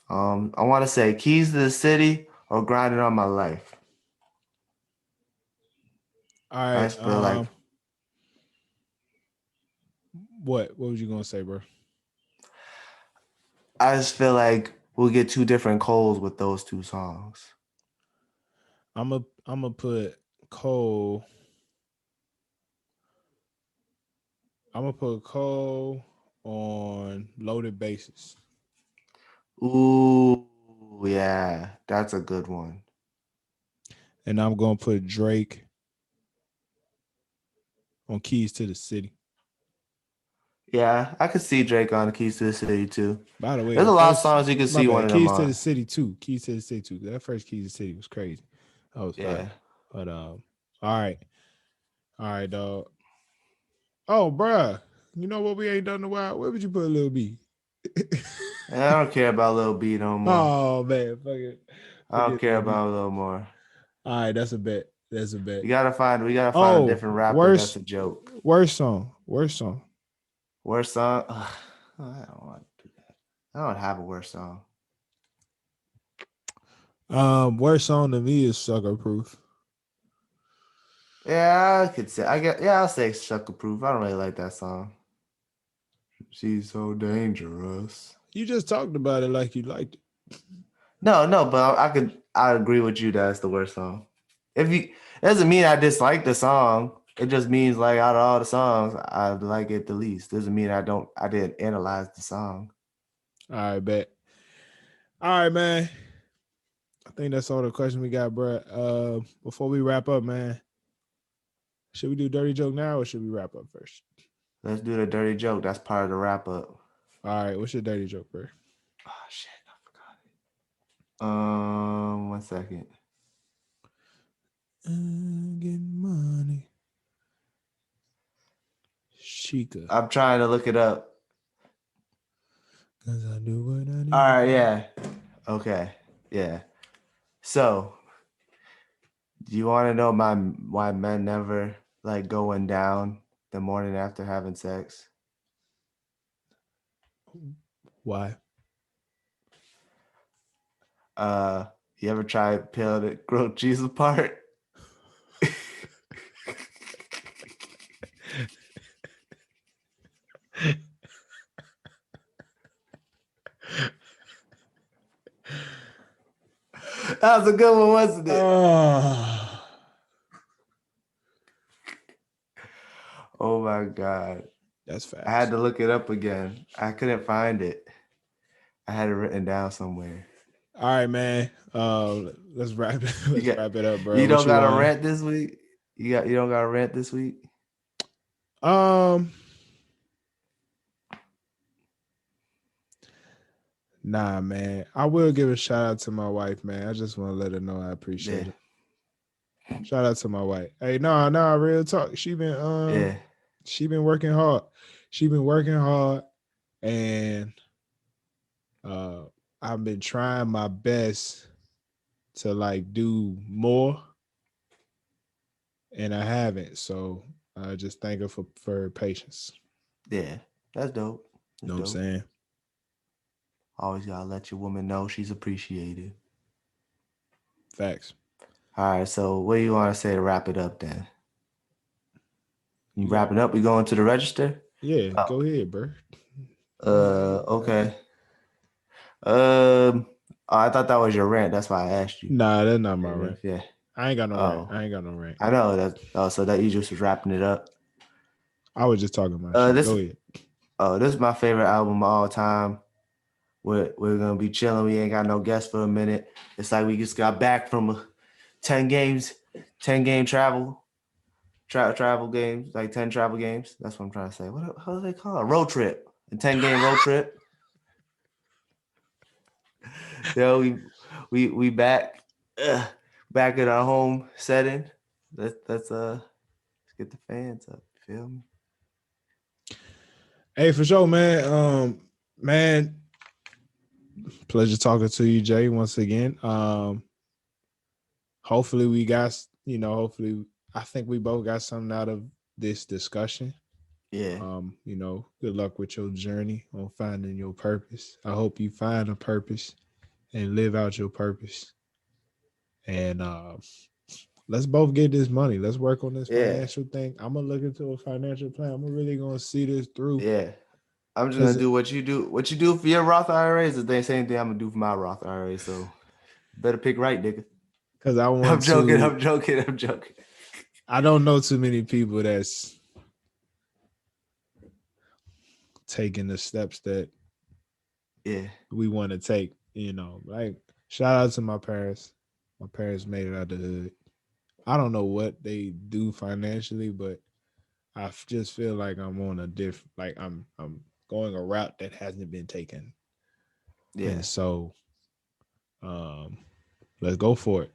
I want to say Keys to the City or Grinding on My Life. All right. I just feel like. What was you gonna say, bro? I just feel like we'll get two different Coles with those two songs. I'm gonna put Cole. I'm gonna put Cole on Loaded Bases. Ooh, yeah, that's a good one. And I'm gonna put Drake on Keys to the City. Yeah, I could see Drake on Keys to the City too. By the way, there's a lot of songs you can see one of them on. Keys to the City too. Keys to the City too. That first Keys to the City was crazy. That was fire. But all right, dog. Oh, bruh. You know what we ain't done in a while? Where would you put Lil B? I don't care about Lil B no more. Oh man, fuck it. I don't care about Lil more. All right, that's a bet. We gotta find a different rapper. That's a joke. Worst song. Worst song? Ugh, I don't want to do that. I don't have a worst song. Worst song to me is Sucker Proof. Yeah, I could say. I'll say Sucker Proof. I don't really like that song. She's so dangerous. You just talked about it like you liked it. No, but I agree with you that it's the worst song. If Doesn't mean I dislike the song. It just means like out of all the songs, I like it the least. Doesn't mean I didn't analyze the song. All right, bet. All right, man. I think that's all the questions we got, bro. Before we wrap up, man, should we do dirty joke now or should we wrap up first? Let's do the dirty joke. That's part of the wrap up. All right, what's your dirty joke, bro? Oh shit, I forgot it. 1 second. Getting money. Chica. I'm trying to look it up. Cause I do what I need. All right, yeah. Okay, yeah. So, do you want to know why men never like going down the morning after having sex? Why? You ever try peel the grilled cheese apart? That was a good one, wasn't it? Oh my God. That's fast. I had to look it up again. I couldn't find it. I had it written down somewhere. All right, man. Let's wrap it. Wrap it up, bro. You don't got a rant this week? You don't got a rant this week? Nah, man. I will give a shout out to my wife, man. I just want to let her know I appreciate it. Shout out to my wife. Hey, no, real talk. She been working hard. She been working hard, and I've been trying my best to like do more, and I haven't. So I just thank her for her patience. Yeah, that's dope. You know what I'm saying? Always gotta let your woman know she's appreciated. Facts. All right, so what do you want to say to wrap it up then? You wrapping up? We going to the register? Yeah, go ahead, bro. Okay. I thought that was your rant. That's why I asked you. Nah, that's not my rant. Yeah. I ain't got no rant. I ain't got no rant. I know that. Oh, so that you just was wrapping it up. I was just talking about shit. Go ahead. This is my favorite album of all time. We're gonna be chilling. We ain't got no guests for a minute. It's like we just got back from a 10 game travel games, like 10 travel games. That's what I'm trying to say. How do they call it? A road trip. A 10-game road trip. Yo, we back at our home setting. Let's get the fans up. You feel me? Hey, for sure, man. Man, pleasure talking to you, Jay, once again. Hopefully we got, I think we both got something out of this discussion. Yeah. Good luck with your journey on finding your purpose. I hope you find a purpose and live out your purpose. And let's both get this money. Let's work on this financial thing. I'm gonna look into a financial plan. I'm really gonna see this through. Yeah. I'm just gonna do what you do. What you do for your Roth IRA is the same thing I'm gonna do for my Roth IRA. So better pick right, nigga. Because I'm joking. I don't know too many people that's taking the steps that we want to take. Like shout out to my parents. My parents made it out the hood. I don't know what they do financially, but I just feel like I'm on a different, like I'm going a route that hasn't been taken. Yeah. And so let's go for it.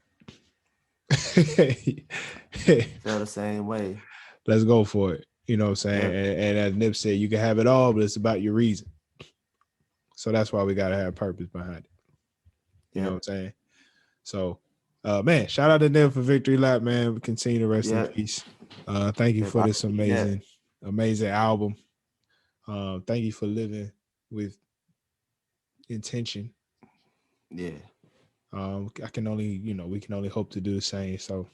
Feel the same way. Let's go for it. You know what I'm saying? Yep. And as Nip said, you can have it all, but it's about your reason. So that's why we got to have purpose behind it. You know what I'm saying? So, man, shout out to Nip for Victory Lap, man. We continue to rest in peace. Thank you for this amazing album. Thank you for living with intention. Yeah. I can only, we can only hope to do the same. So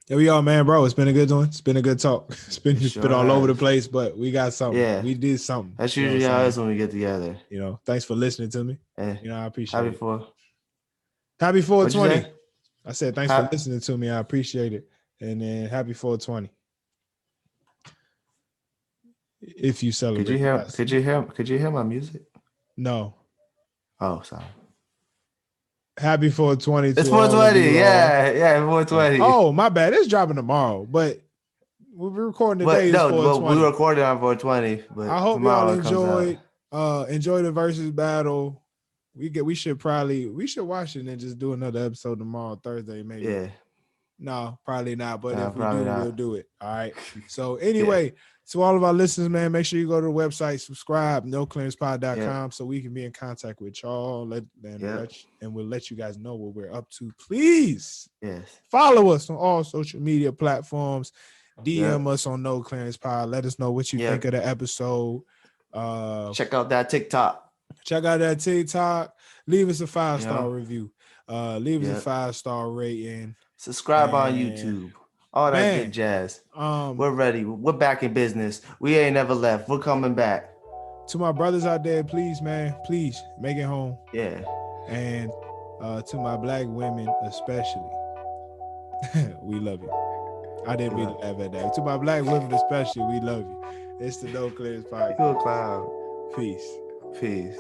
there we are, man, bro. It's been a good one. It's been a good talk. It's been all over the place, but we got something. Yeah. We did something. That's usually how it is when we get together. Thanks for listening to me. I appreciate it. Happy 420. I said thanks for listening to me. I appreciate it. And then happy 420. If you celebrate. Could you hear my music? No. Oh, sorry. Happy 420. It's 420. Yeah, 420. Oh, my bad. It's dropping tomorrow, but we're recording today. We recorded on 420. But I hope y'all enjoyed. Enjoy the versus battle. We should watch it and just do another episode tomorrow, Thursday, maybe. Yeah. No, probably not. But if we do, we'll do it. All right. So anyway, to all of our listeners, man, make sure you go to the website, subscribe, noclearancepod.com, so we can be in contact with y'all. And we'll let you guys know what we're up to. Please follow us on all social media platforms. DM us on No Clearance Pod. Let us know what you think of the episode. Check out that TikTok. Leave us a 5-star review. Leave us a 5-star rating. Subscribe on YouTube. All that good jazz. We're ready. We're back in business. We ain't never left. We're coming back. To my brothers out there, please, man, please make it home. Yeah. And to my black women especially, we love you. I didn't mean to laugh at that. To my black women especially, we love you. It's the No Clearance Podcast. Cool cloud. Peace. Peace.